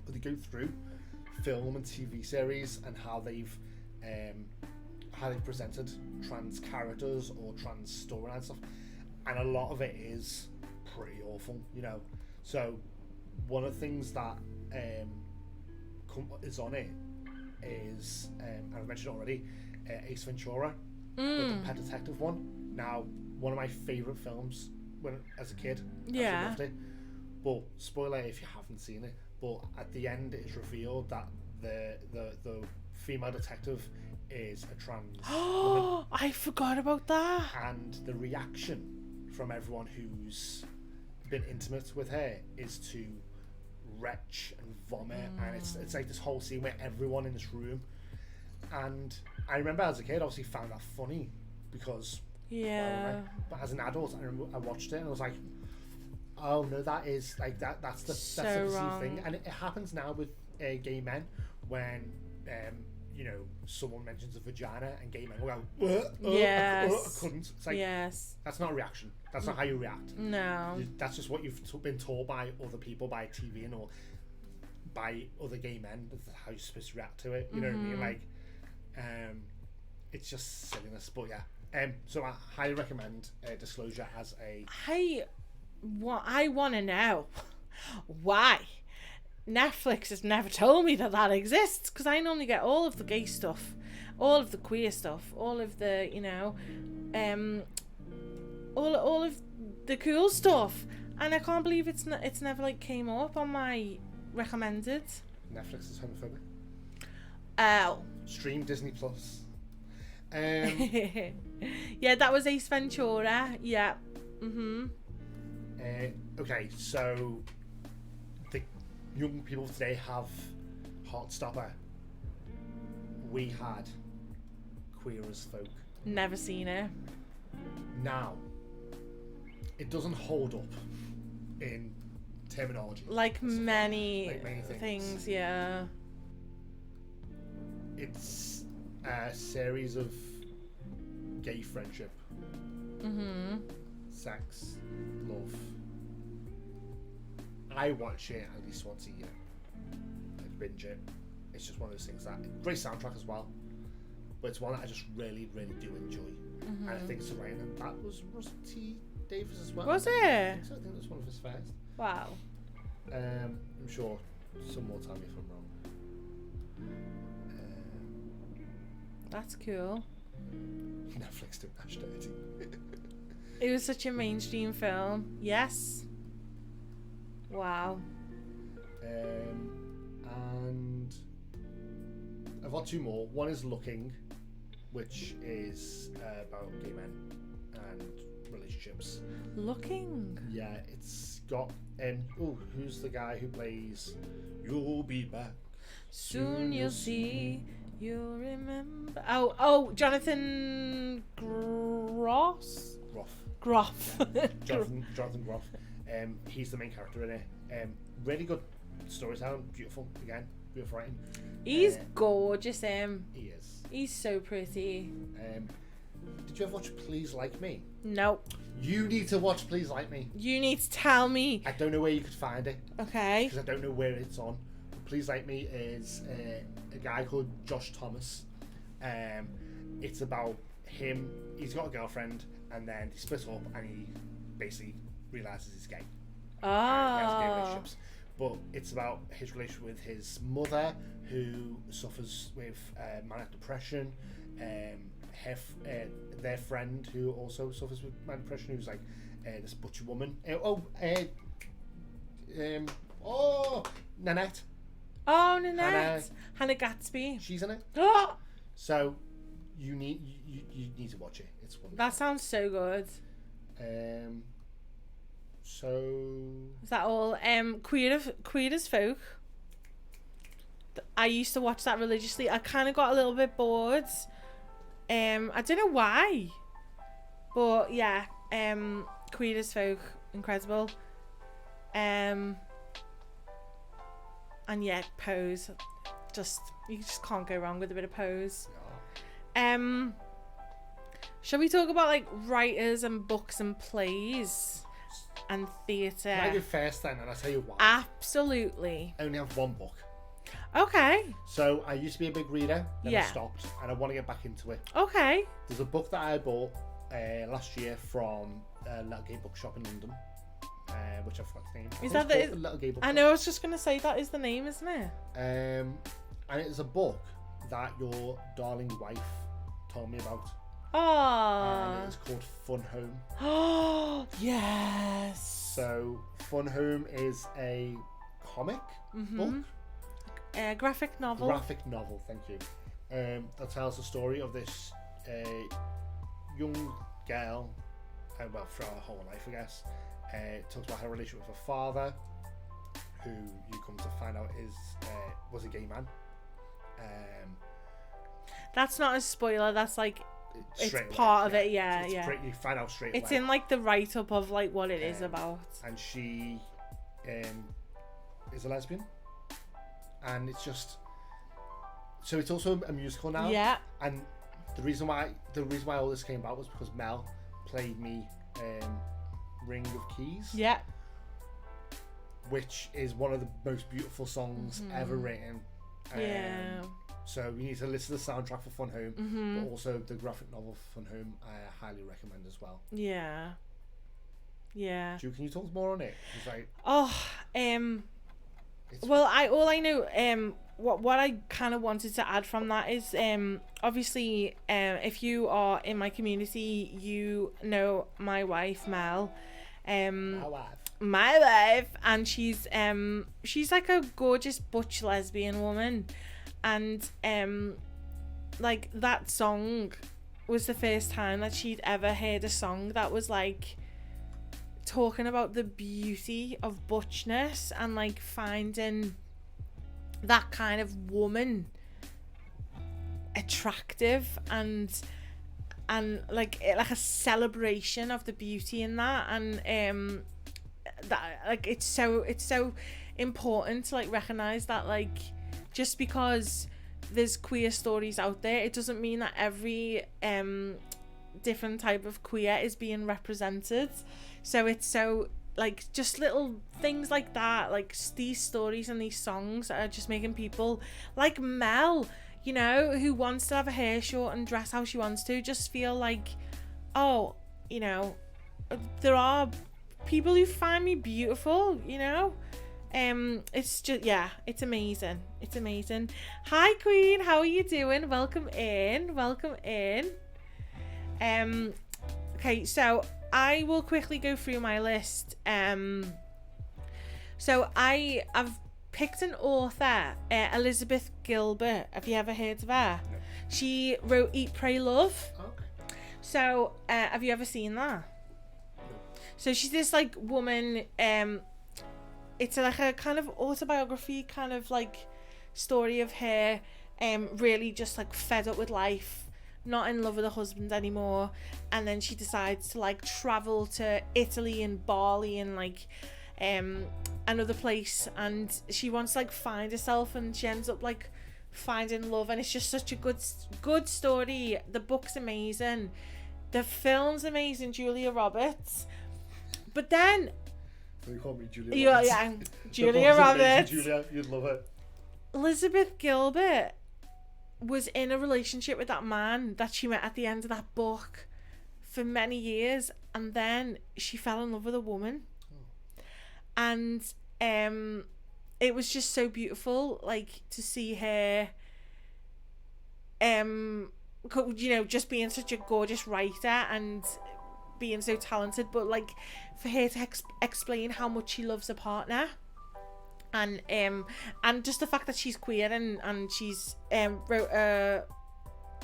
but they go through film and TV series and how they've presented trans characters or trans storyline and stuff, and a lot of it is pretty awful, you know. So one of the things that is on it is, I've mentioned already, Ace Ventura, the Pet Detective one. Now, one of my favourite films as a kid. Yeah. I loved it. But spoiler if you haven't seen it. But at the end, it is revealed that the female detective is a trans woman. I forgot about that. And the reaction from everyone who's been intimate with her is to retch and vomit, and it's like this whole scene where everyone in this room. And I remember as a kid, obviously found that funny because but as an adult, I remember I watched it and I was like, oh no, that is like that's the perceived thing. And it happens now with gay men when you know, someone mentions a vagina and gay men will go, I couldn't. It's like, that's not a reaction. That's not how you react. No. That's just what you've been told by other people, by TV and or by other gay men. That's how you're supposed to react to it. You know what I mean? Like, it's just silliness. But yeah, So I highly recommend Disclosure as a... I want to know why Netflix has never told me that exists, because I normally get all of the gay stuff, all of the queer stuff, all of the, you know, all of the cool stuff, and I can't believe it's never like came up on my recommended. Netflix is homophobic. Oh. Stream Disney Plus. Yeah, that was Ace Ventura. Yeah. Okay, so the young people today have Heartstopper. We had Queer as Folk. Never seen it. Now, it doesn't hold up in terminology. Like many things. things, yeah. It's a series of gay friendship, sex, love. I watch it at least once a year. I binge it. It's just one of those things that great soundtrack as well, but it's one that I just really, really do enjoy. And I think it's right. And that was Russell T Davies as well. Was it? I think that was one of his first. Wow. I'm sure some more tell me if I'm wrong. That's cool. Netflix didn't match dirty. It was such a mainstream film. Yes. Wow. And I've got two more. One is Looking, which is about gay men and relationships. Looking. Yeah, it's got who's the guy who plays You'll Be Back Soon you'll see. You'll remember. Oh, Jonathan Groff. Jonathan Groff. He's the main character in it. Really good storytelling, beautiful writing. He's gorgeous. He is. He's so pretty. Did you ever watch Please Like Me? No. You need to watch Please Like Me. You need to tell me. I don't know where you could find it. Okay. Because I don't know where it's on. Please Like Me is a guy called Josh Thomas. It's about him. He's got a girlfriend, and then they split up, and he basically realizes he's gay. He has gay relationships. But it's about his relationship with his mother, who suffers with manic depression. Their friend, who also suffers with manic depression, who's like this butcher woman. Nanette. Oh, Nanette. Hannah Gatsby. She's in it. Oh! So you need to watch it. It's wonderful. That sounds so good. So Is that all? Queer as Folk. I used to watch that religiously. I kind of got a little bit bored. I don't know why, but yeah. Queer as Folk, incredible. And yeah, Pose. You just can't go wrong with a bit of Pose. yeah. Shall we talk about like writers and books and plays and theatre? Can I go first then, and I'll tell you why. Absolutely. I only have one book. Okay. So I used to be a big reader, then I Yeah. stopped, and I want to get back into it. Okay. There's a book that I bought last year from a little gay bookshop in London, which I forgot the name. Is I think that it's called the little gay bookshop? I know. I was just gonna say that is the name, isn't it? And it's a book that your darling wife told me about, and Oh. it's called Fun Home. Oh yes. So Fun Home is a comic book, Graphic novel. graphic novel. Thank you. That tells the story of this young girl, well, throughout her whole life, I guess. It talks about her relationship with her father, who you come to find out was a gay man. That's not a spoiler. That's like it's Straight away, part of it. Yeah, It's yeah. you find out straight It's away. in like the write up of like what it is Um, about. And she is a lesbian, and it's just so it's also a musical now. Yeah. And the reason why all this came about was because Mel played me Ring of Keys, Yeah. which is one of the most beautiful songs ever written. Yeah. So you need to listen to the soundtrack for Fun Home, but also the graphic novel for Fun Home. I highly recommend as well. Yeah. Yeah. Can you talk more on it? It's like, well, all I know, what I kind of wanted to add from that is, obviously, if you are in my community, you know my wife Mel, my wife, and she's like a gorgeous butch lesbian woman, and like that song was the first time that she'd ever heard a song that was like talking about the beauty of butchness and like finding that kind of woman attractive and like a celebration of the beauty in that, and that like it's so important to like recognize that, like, just because there's queer stories out there, it doesn't mean that every different type of queer is being represented. So it's so like just little things like that, like these stories and these songs are just making people like Mel, you know, who wants to have a hair short and dress how she wants to, just feel like, oh, you know, there are people who find me beautiful, you know. It's just, yeah, it's amazing. Hi Queen, how are you doing? Welcome in. Okay, so I will quickly go through my list. So I've picked an author, Elizabeth Gilbert. Have you ever heard of her? No. She wrote Eat, Pray, Love. Okay. So have you ever seen that? No. So she's this like woman, it's like a kind of autobiography kind of like story of her really just like fed up with life, not in love with her husband anymore, and then she decides to like travel to Italy and Bali and like another place, and she wants to like find herself, and she ends up like finding love, and it's just such a good story. The book's amazing, the film's amazing, Julia Roberts. But then you call me Julia Roberts. Yeah, Julia Roberts. Julia, you'd love it. Elizabeth Gilbert was in a relationship with that man that she met at the end of that book for many years, and then she fell in love with a woman. And it was just so beautiful, like, to see her you know, just being such a gorgeous writer and being so talented, but like for her to explain how much she loves her partner, and just the fact that she's queer, and she's wrote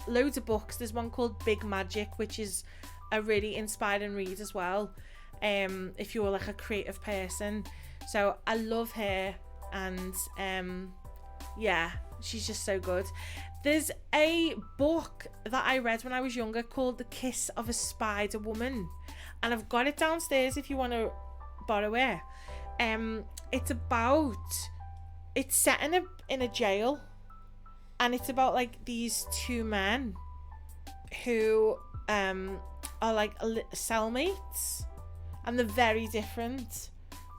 loads of books. There's one called Big Magic, which is a really inspiring read as well, if you're like a creative person. So I love her, and yeah, she's just so good. There's a book that I read when I was younger called The Kiss of a Spider Woman, and I've got it downstairs if you want to borrow it. It's set in a jail, and it's about like these two men who are like cellmates, and they're very different.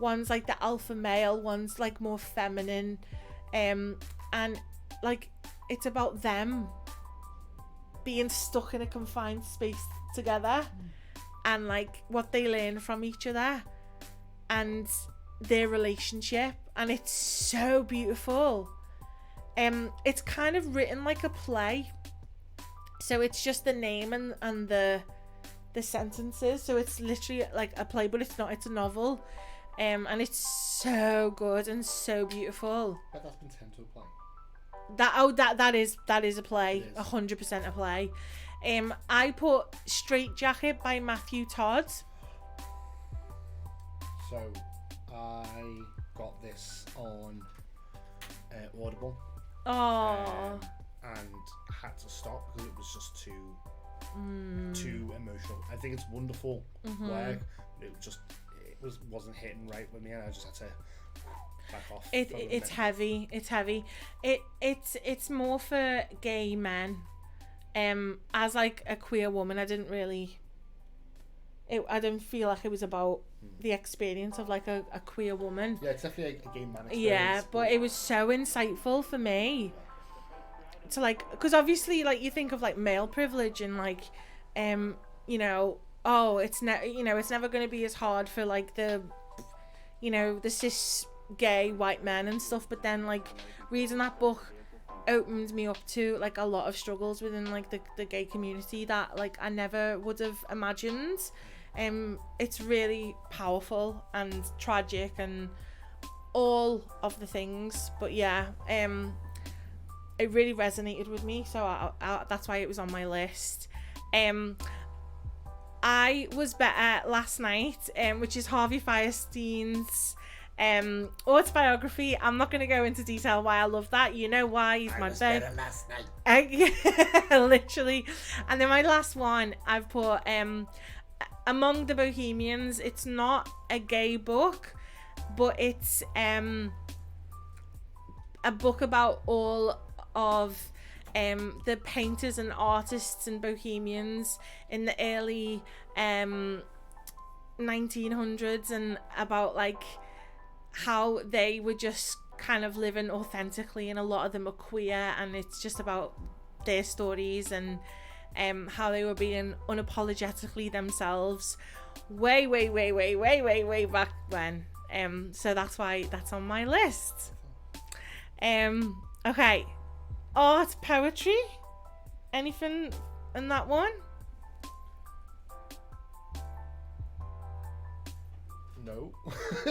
One's like the alpha male, one's like more feminine, and like it's about them being stuck in a confined space together, and like what they learn from each other and their relationship, and it's so beautiful. It's kind of written like a play, so it's just the name and the sentences, so it's literally like a play, but it's not, it's a novel. And it's so good and so beautiful. But that's been turned to a play. That is a play, 100% a play. I put Straight Jacket by Matthew Todd. So I got this on Audible. Oh. And had to stop because it was just too emotional. I think it's wonderful work. It wasn't hitting right with me, and I just had to back off. It's heavy. It's more for gay men. As like a queer woman, I didn't feel like it was about the experience of like a queer woman. Yeah, it's definitely a gay man experience. Yeah, but it was so insightful for me to like, because obviously like you think of like male privilege and like you know, oh, it's never going to be as hard for like the, you know, the cis gay white men and stuff, but then like reading that book opened me up to like a lot of struggles within like the gay community that like I never would have imagined. It's really powerful and tragic and all of the things, but yeah, it really resonated with me, so I that's why it was on my list. I Was Better Last Night, which is Harvey Firestein's autobiography. I'm not going to go into detail why I love that. You know why. He's my best. Last night. Literally. And then my last one, I've put Among the Bohemians. It's not a gay book, but it's a book about all of the painters and artists and bohemians in the early 1900s, and about like how they were just kind of living authentically, and a lot of them are queer, and it's just about their stories and how they were being unapologetically themselves way back when. So that's why that's on my list. Okay, art, poetry, anything in that one? No.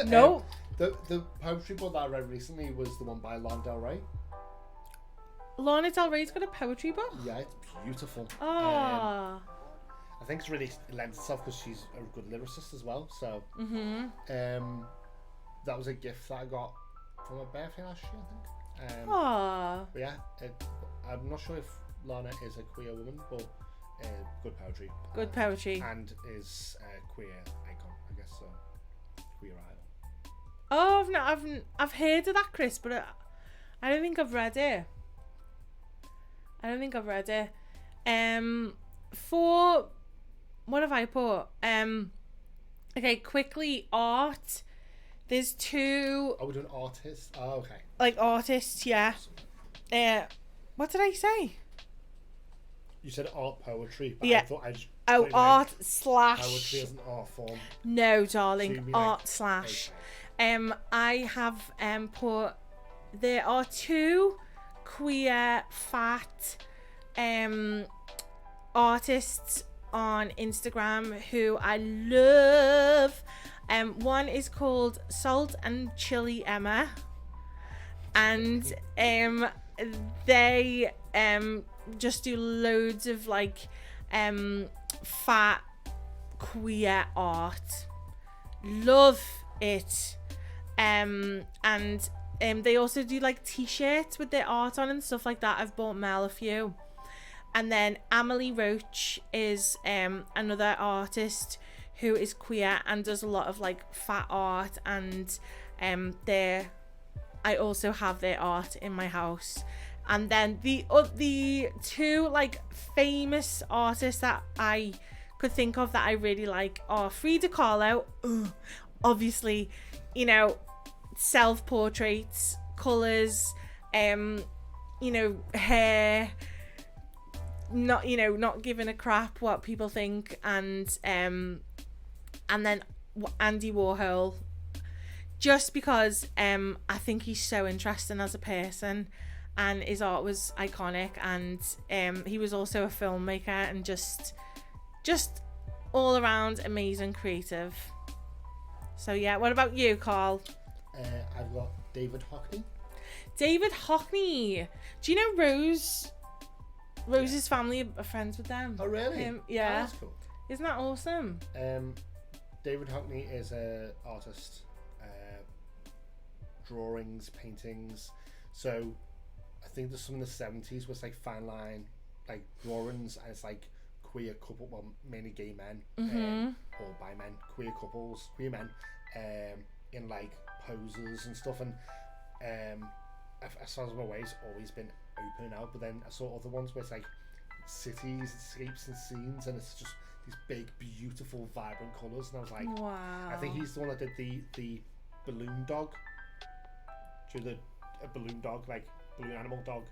No. The poetry book that I read recently was the one by Lana Del Rey. Lana Del Rey's got a poetry book? Yeah, it's beautiful. Oh. I think it's really lends itself because she's a good lyricist as well. So that was a gift that I got for my birthday last year, I think. But yeah, I'm not sure if Lana is a queer woman, but good poetry. Good poetry. And is a queer icon, I guess so. Queer idol. Oh, I've heard of that, Chris, but I don't think I've read it. For what have I put? Okay, quickly, art. There's two. Oh, we're doing artists. Oh, okay. Like artists, yeah. What did I say? You said art, poetry. But Yeah. I thought I just Art like slash. poetry as an art form. No, So darling. you mean Art like- slash. Okay. I have put. There are two queer fat artists on Instagram who I love. One is called Salt and Chili Emma, and they just do loads of like fat queer art. Love it. And they also do like t-shirts with their art on and stuff like that. I've bought Mel a few. And then Amelie Roach is another artist who is queer and does a lot of like fat art, and I also have their art in my house. And then the two like famous artists that I could think of that I really like are Frida Kahlo, obviously, you know, self-portraits, colours, you know, hair, not giving a crap what people think, and then Andy Warhol, just because I think he's so interesting as a person, and his art was iconic, and he was also a filmmaker, and just all around amazing creative. So yeah, what about you, Carl? I've got David Hockney. David Hockney. Do you know Rose? Rose's family are friends with them. Oh really? Yeah. Oh, that's cool. Isn't that awesome? David Hockney is an artist. Drawings, paintings. So I think there's some in the 70s was like fan line, like drawings, and it's like queer couple, well mainly gay men, or bi men, queer couples, queer men, in like poses and stuff. And as far as I'm aware, it's always been open and out. But then I saw other ones where it's like cities, escapes, and scenes, and it's just these big, beautiful, vibrant colours. And I was like, Wow. I think he's the one that did the balloon dog. Do you know a balloon dog, like balloon animal dog?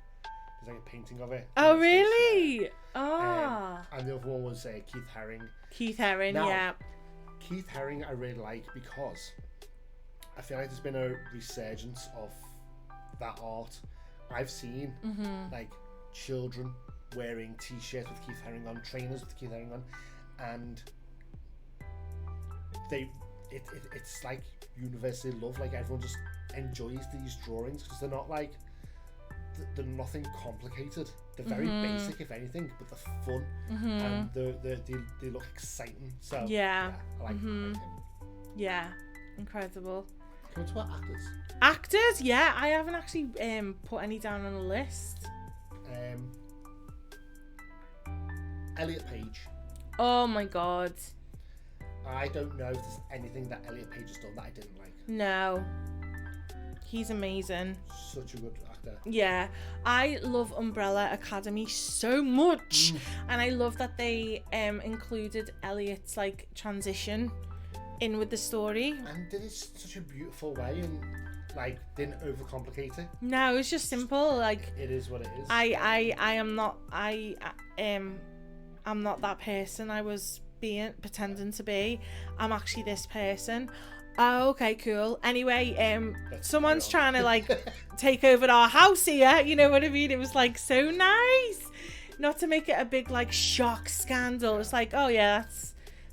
There's like a painting of it. Oh, And it's this, really? yeah. And the other one was Keith Haring. Keith Haring, Now, yeah. Keith Haring I really like because I feel like there's been a resurgence of that art. I've seen like children wearing t-shirts with Keith Haring on, trainers with Keith Haring on, and it's like universally loved. Like everyone just enjoys these drawings because they're not like they're nothing complicated. They're very basic, if anything, but they're fun and they look exciting. So Yeah. I like him. Yeah, incredible. Come to our actors. Actors, yeah, I haven't actually put any down on the list. Elliot Page. Oh my god, I don't know if there's anything that Elliot Page has done that I didn't like. no, he's amazing. Such a good actor. Yeah, I love Umbrella Academy so much, and I love that they included Elliot's like transition in with the story. And did it such a beautiful way and like didn't overcomplicate it. No, it's just simple. Like It is what it is. I am not I'm not that person I was pretending to be. I'm actually this person. Oh, okay, cool. Anyway, someone's trying to like take over our house here. You know what I mean? It was like so nice, not to make it a big like shock scandal. It's like, oh yeah,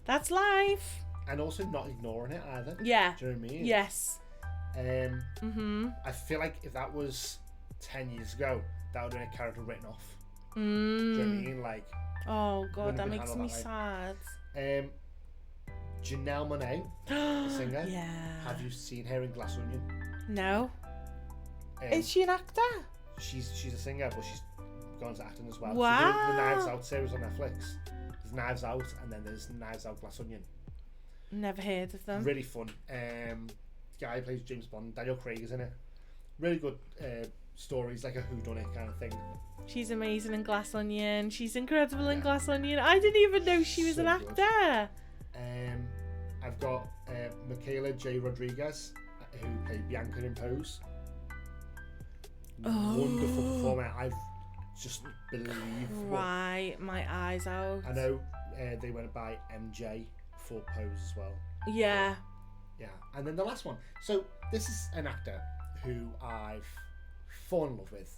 that's life. And also not ignoring it either. Yeah. Do you know what I mean? Yes. I feel like if that was 10 years ago, that would have been a character written off. Do you know what I mean? Like, Oh god, wouldn't that have been makes handled me that sad. Janelle Monáe, the singer. Yeah. Have you seen her in Glass Onion? No. Um, Is she an actor? She's a singer, but she's gone into acting as well. Wow. So the Knives Out series on Netflix. There's Knives Out, and then there's Knives Out Glass Onion. Never heard of them. Really fun. The guy who plays James Bond, Daniel Craig, is in it. Really good stories, like a whodunit kind of thing. She's amazing in Glass Onion. She's incredible in Glass Onion. I didn't even know she was So an good. actor. I've got Michaela J. Rodriguez, who played Bianca in Pose. Wonderful performer. I've just believed. Right, my eyes out. I know they went by MJ for Pose as well. Yeah. Yeah, and then the last one. So this is an actor who I've fallen in love with.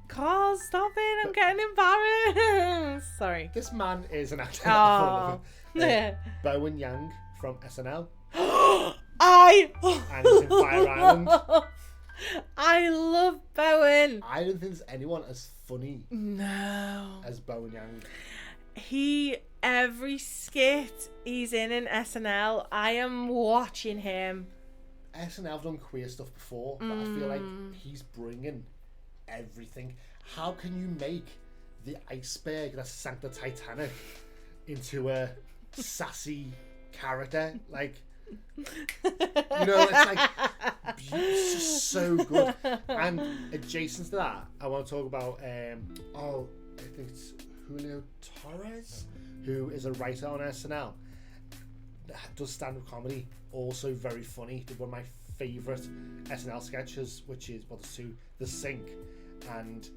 Carl, stop it! I'm getting embarrassed. Sorry. This man is an actor. That I've fallen in love with. Oh. Bowen Yang from SNL, I. and he's in Fire Island. I love Bowen. I don't think there's anyone as funny No. as Bowen Yang. Every skit he's in SNL, I am watching him. SNL have done queer stuff before, but I feel like he's bringing everything. How can you make the iceberg that sank the Titanic into a sassy character? Like, you know, it's like it's just so good. And adjacent to that, I want to talk about I think it's Julio Torres, who is a writer on SNL. Does stand-up comedy, also very funny. Did one of my favourite SNL sketches, which is there's two: The Sink and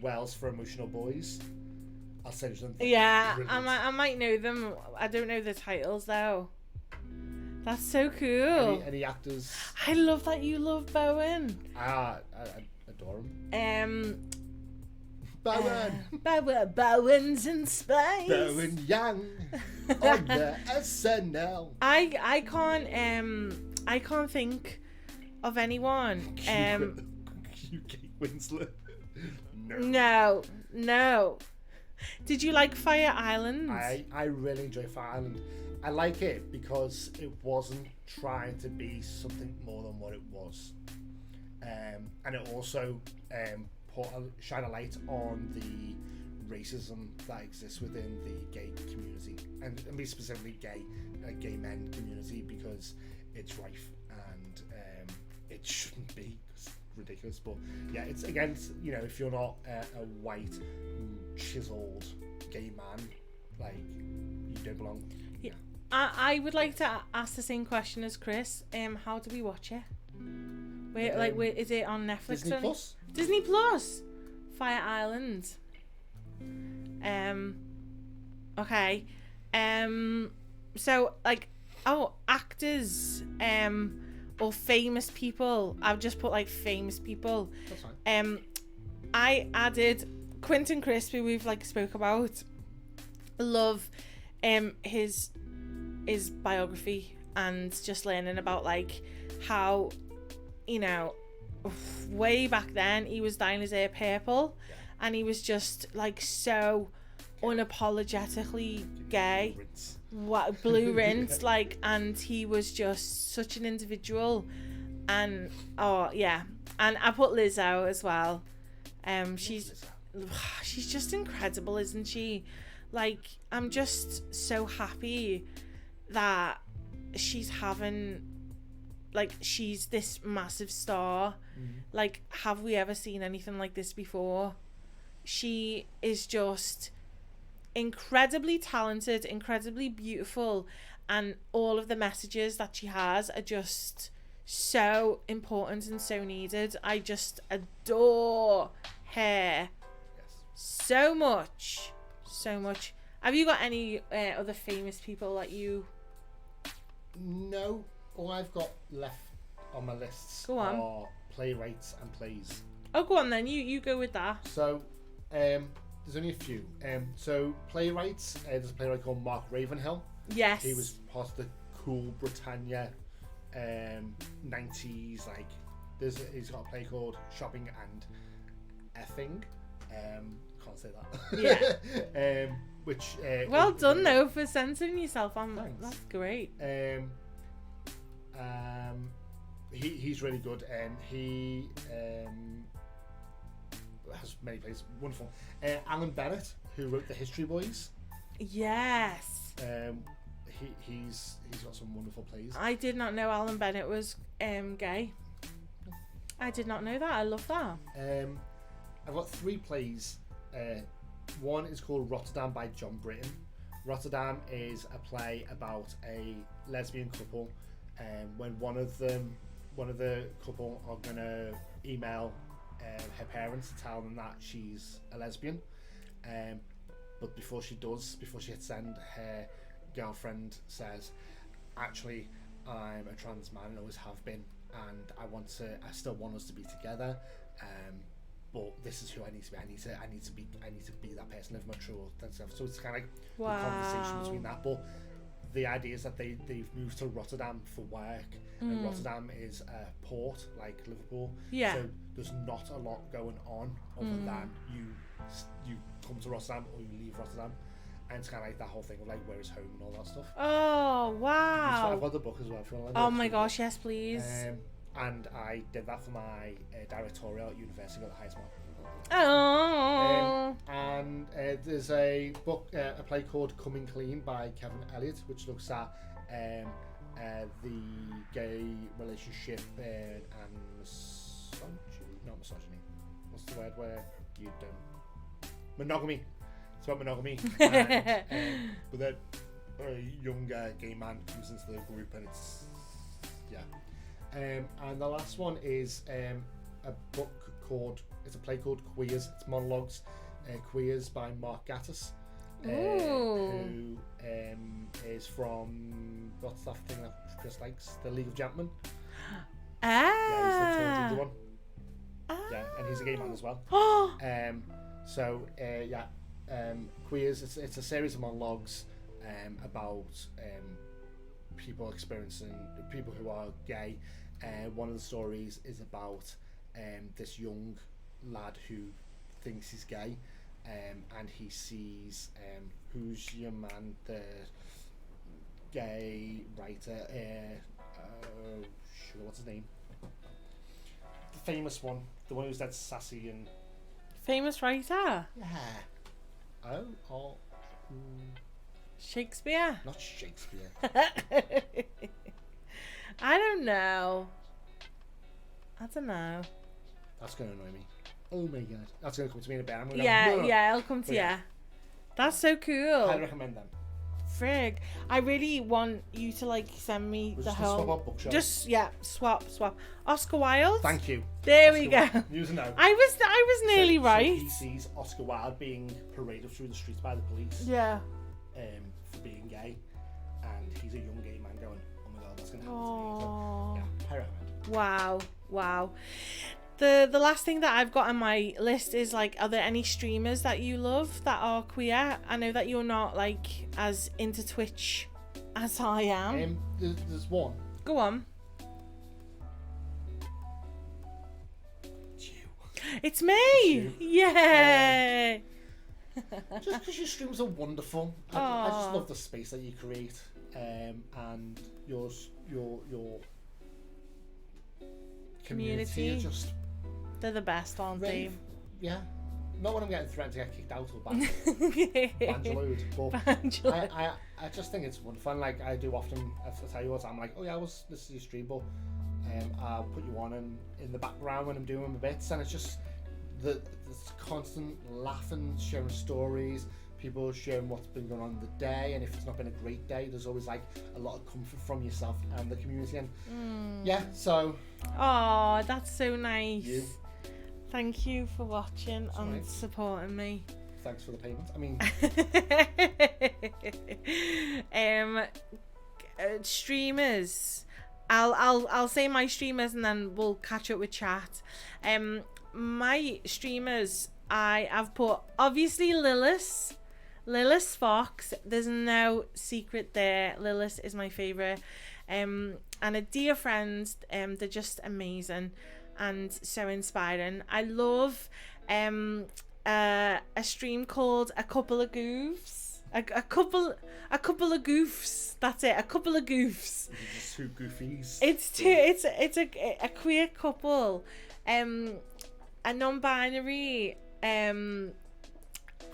Wells for Emotional Boys. I'll send you something. Yeah, Brilliant. I might know them. I don't know the titles though. That's so cool. Any actors? I love that you love Bowen. I adore him. Bowen. Bowen's in space. Bowen Yang on the SNL. I can't think of anyone. Kate Winslet. No. No. Did you like Fire Island? I really enjoy Fire Island. I like it because it wasn't trying to be something more than what it was, and it also shine a light on the racism that exists within the gay community, and I mean specifically gay men community, because it's rife and it shouldn't be. It's ridiculous, but yeah, it's against, you know, if you're not a white chiseled gay man, like, you don't belong. Yeah. I would like to ask the same question as Chris. How do we watch it? Where is it on Netflix? Disney Plus. Disney Plus, Fire Island. Okay. So like, actors, or famous people. I've just put like famous people. That's fine. I added Quentin Crisp, who we've like spoke about. Love, his biography and just learning about like how, you know, way back then he was dyeing his hair purple, and he was just like so unapologetically gay. What, blue rinse, like, and he was just such an individual. And and I put Lizzo as well. She's just incredible, isn't she? Like, I'm just so happy that she's she's this massive star. Like, have we ever seen anything like this before? She is just incredibly talented, incredibly beautiful, and all of the messages that she has are just so important and so needed. I just adore her so much. Have you got any other famous people that you... No, all I've got left on my lists are playwrights and plays. Oh, go on then. You go with that. So, there's only a few. So playwrights, there's a playwright called Mark Ravenhill. Yes. He was part of the Cool Britannia 90s. Like, he's got a play called Shopping and Effing. Can't say that. Yeah. Which well done though for censoring yourself. Thanks. That's great. He's really good. He has many plays. Wonderful. Alan Bennett, who wrote The History Boys. Yes. He's got some wonderful plays. I did not know Alan Bennett was gay. I did not know that. I love that. I've got 3 plays. One is called Rotterdam by John Britton. Rotterdam is a play about a lesbian couple, when one of the couple are gonna email her parents to tell them that she's a lesbian, but before she hits send, her girlfriend says, actually, I'm a trans man and always have been, and I still want us to be together, but this is who I need to be. I need to be that person, live my true authentic self. So it's kind of like the conversation between that. But the idea is that they've moved to Rotterdam for work, and Rotterdam is a port like Liverpool. Yeah. So there's not a lot going on other than you come to Rotterdam or you leave Rotterdam, and it's kind of like that whole thing of like where is home and all that stuff. Oh wow! I've got the book as well. If you want to oh my gosh, yes please. And I did that for my directorial at university, got the highest mark. Oh. And there's a book, a play called Coming Clean by Kevin Elliott, which looks at the gay relationship and misogyny. What's the word where you don't... Monogamy. It's about monogamy. And, but then a younger gay man comes into the group and it's... Yeah. And the last one is a play called Queers. It's monologues. Queers by Mark Gatiss, who is from what's that thing that Chris likes, the League of Gentlemen. Yeah, he's the one. Yeah, and he's a gay man as well. Queers. It's a series of monologues about people who are gay. One of the stories is about this young lad who thinks he's gay, and he sees who's your man, the gay writer, what's his name? The famous one, the one who's dead sassy and... Famous writer? Yeah. Shakespeare? Not Shakespeare. I don't know. That's going to annoy me. Oh my god. That's going to come to me in a bit. Yeah, it'll come to you. That's so cool. I recommend them. frig. I really want you to like send me We'll the just whole. swap our bookshelves. Just swap. Oscar Wilde. Thank you. There Oscar we go. Using now. I was nearly So right. he sees Oscar Wilde being paraded through the streets by the police Yeah. for being gay, and he's a young gay man going, "Oh my god, that's gonna happen Aww. to me." So, yeah, high recommend. Wow. The last thing that I've got on my list is like, are there any streamers that you love that are queer? I know that you're not like as into Twitch as I am. There's one. Go on. It's you. It's me. you. Yeah. Just because your streams are wonderful. I just love the space that you create, and your community is just They're the best, aren't they? rave. Yeah. Not when I'm getting threatened to get kicked out or banned. Banjaloed, but Banjaloed. I just think it's wonderful. And like I do often, I tell you what, I'm like, oh yeah, this is your stream, but I'll put you on and in the background when I'm doing my bits, and it's just the constant laughing, sharing stories, people sharing what's been going on in the day, and if it's not been a great day, there's always like a lot of comfort from yourself and the community, and yeah, so. Oh, that's so nice. You. Thank you for watching and right. supporting me. Thanks for the payment. I mean, streamers. I'll say my streamers and then we'll catch up with chat. My streamers, I have put obviously Lilith Fox. There's no secret there. Lilith is my favorite. And a dear friend. They're just amazing and so inspiring. I love a stream called A Couple of Goofs. A couple of goofs. That's it. A couple of goofs. just two goofies. It's a queer couple, a non-binary,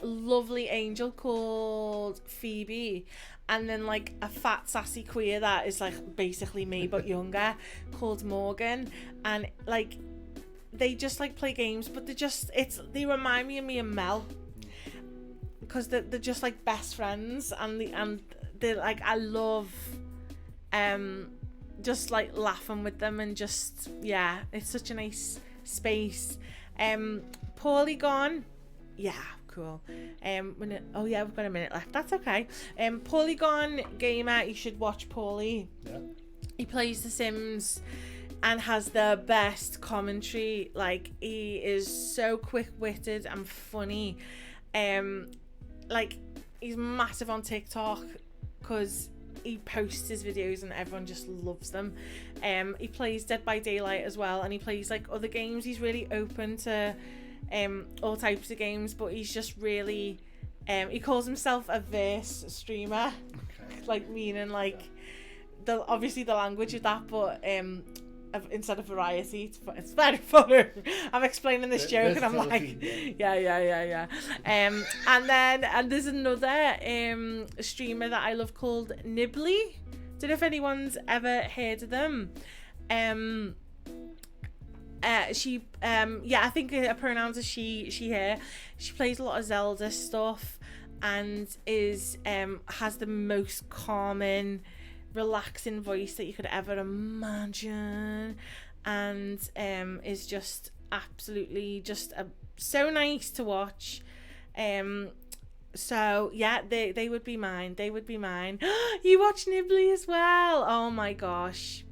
lovely angel called Phoebe, and then like a fat sassy queer that is like basically me but younger called Morgan, and like they just like play games, but they remind me of me and Mel. Because they're just like best friends, and they're like, I love just like laughing with them, and just it's such a nice space. Polygon, cool. We've got a minute left. That's okay. Polygon gamer, you should watch Paulie. Yeah. He plays The Sims and has the best commentary. Like, he is so quick-witted and funny. Like, he's massive on TikTok because he posts his videos and everyone just loves them. He plays Dead by Daylight as well, and he plays like other games. He's really open to all types of games, but he's just really he calls himself a verse streamer. Okay. Like, meaning like obviously the language of that, but instead of variety, it's very funny. I'm explaining this joke and I'm like, yeah. And there's another streamer that I love called Nibbly. Don't know if anyone's ever heard of them. She I think her pronouns are she her. She plays a lot of Zelda stuff and is has the most calming, relaxing voice that you could ever imagine, and is just absolutely just so nice to watch. So yeah, they would be mine. You watch Nibbly as well? Oh my gosh,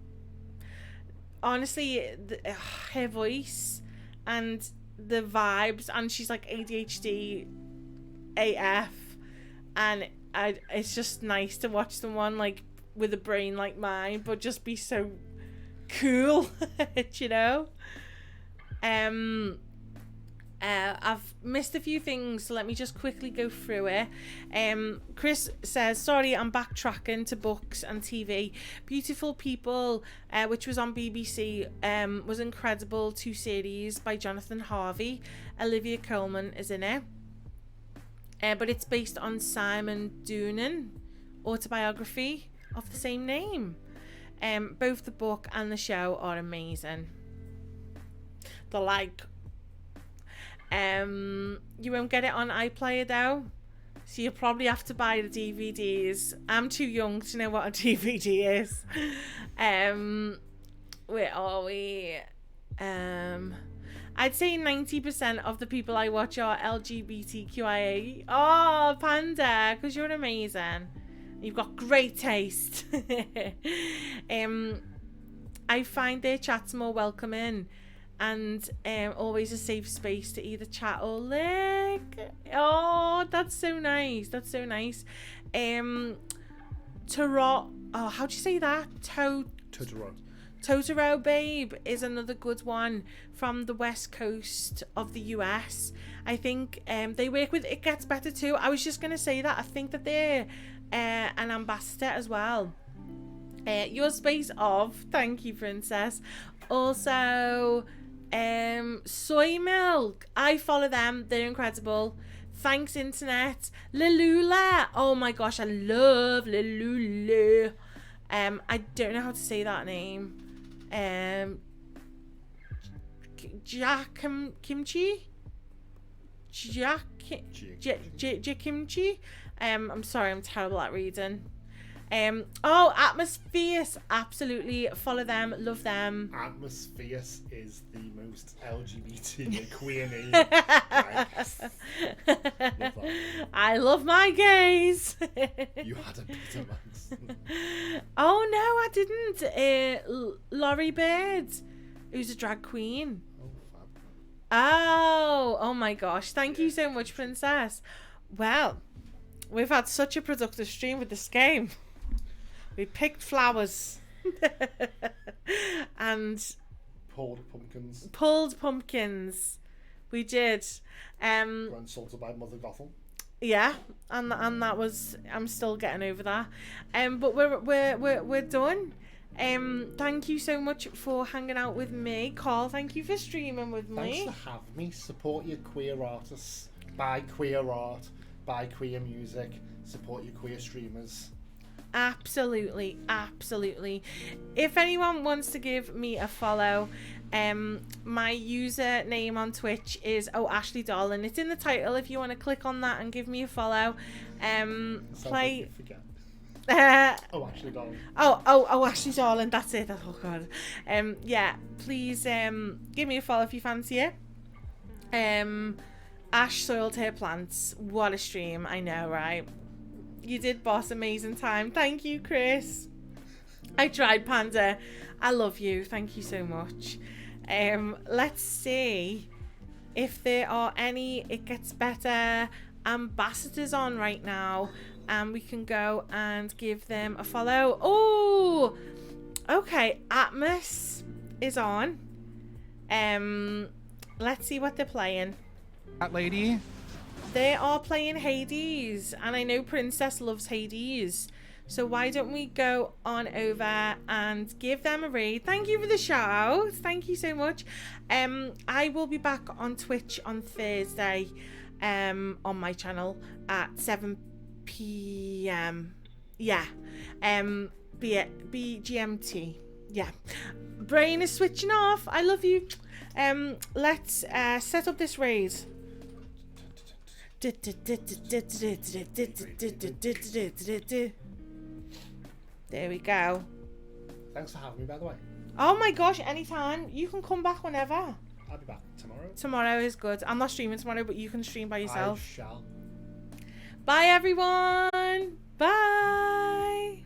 honestly, her voice and the vibes, and she's like ADHD AF, and it's just nice to watch someone like with a brain like mine but just be so cool. You know. I've missed a few things, so let me just quickly go through it. Chris says, sorry, I'm backtracking to books and TV. Beautiful People, which was on BBC, was incredible. 2 series by Jonathan Harvey. Olivia Colman is in it. But it's based on Simon Doonan autobiography of the same name. Both the book and the show are amazing. They're like, you won't get it on iPlayer though. So you'll probably have to buy the DVDs. I'm too young to know what a DVD is. Where are we? I'd say 90% of the people I watch are LGBTQIA. Oh, Panda, because you're amazing. You've got great taste. I find their chats more welcoming and always a safe space to either chat or lick. Oh, that's so nice. That's so nice. How do you say that? Totoro. Totoro Babe is another good one from the west coast of the US. I think they work with It Gets Better too. I was just going to say that. I think that they're an ambassador as well. Your space of, thank you, Princess. Also, Soy Milk. I follow them. They're incredible. Thanks, Internet. Lilula. Oh my gosh, I love Lilula. I don't know how to say that name. Kimchi? Kimchi? I'm sorry, I'm terrible at reading. Atmospheres, absolutely follow them, love them. Atmospheres is the most LGBT queer name. I love my gays. You had a Peter Max. Oh no, I didn't. Laurie Bird, who's a drag queen. Oh my gosh, thank you so much, Princess. Well, we've had such a productive stream with this game. We picked flowers and pulled pumpkins. We did. Insulted by Mother Gothel. Yeah, and that was, I'm still getting over that. But we're done. Thank you so much for hanging out with me, Carl. Thank you for streaming with me. Thanks for having me. Support your queer artists. Buy queer art. Buy queer music. Support your queer streamers. Absolutely. If anyone wants to give me a follow, my username on Twitch is ohashleighdarling. It's in the title if you want to click on that and give me a follow. Play. Ohashleighdarling. Ohashleighdarling. That's it. Oh god. Yeah. Please give me a follow if you fancy it. Ash soiled her plants. What a stream! I know, right? You did, boss. Amazing time. Thank you, Chris. I tried, Panda. I love you. Thank you so much. Let's see if there are any It Gets Better ambassadors on right now, and we can go and give them a follow. Oh, okay. Atmos is on. Let's see what they're playing. That lady. They are playing Hades, and I know Princess loves Hades. So why don't we go on over and give them a raid? Thank you for the shout out. Thank you so much. I will be back on Twitch on Thursday, on my channel at 7 p.m. Yeah. BGMT. Yeah. Brain is switching off. I love you. Let's set up this raid. There we go. Thanks for having me, by the way. Oh my gosh, anytime. You can come back whenever. I'll be back tomorrow. Tomorrow is good. I'm not streaming tomorrow, but you can stream by yourself. I shall. Bye, everyone. Bye.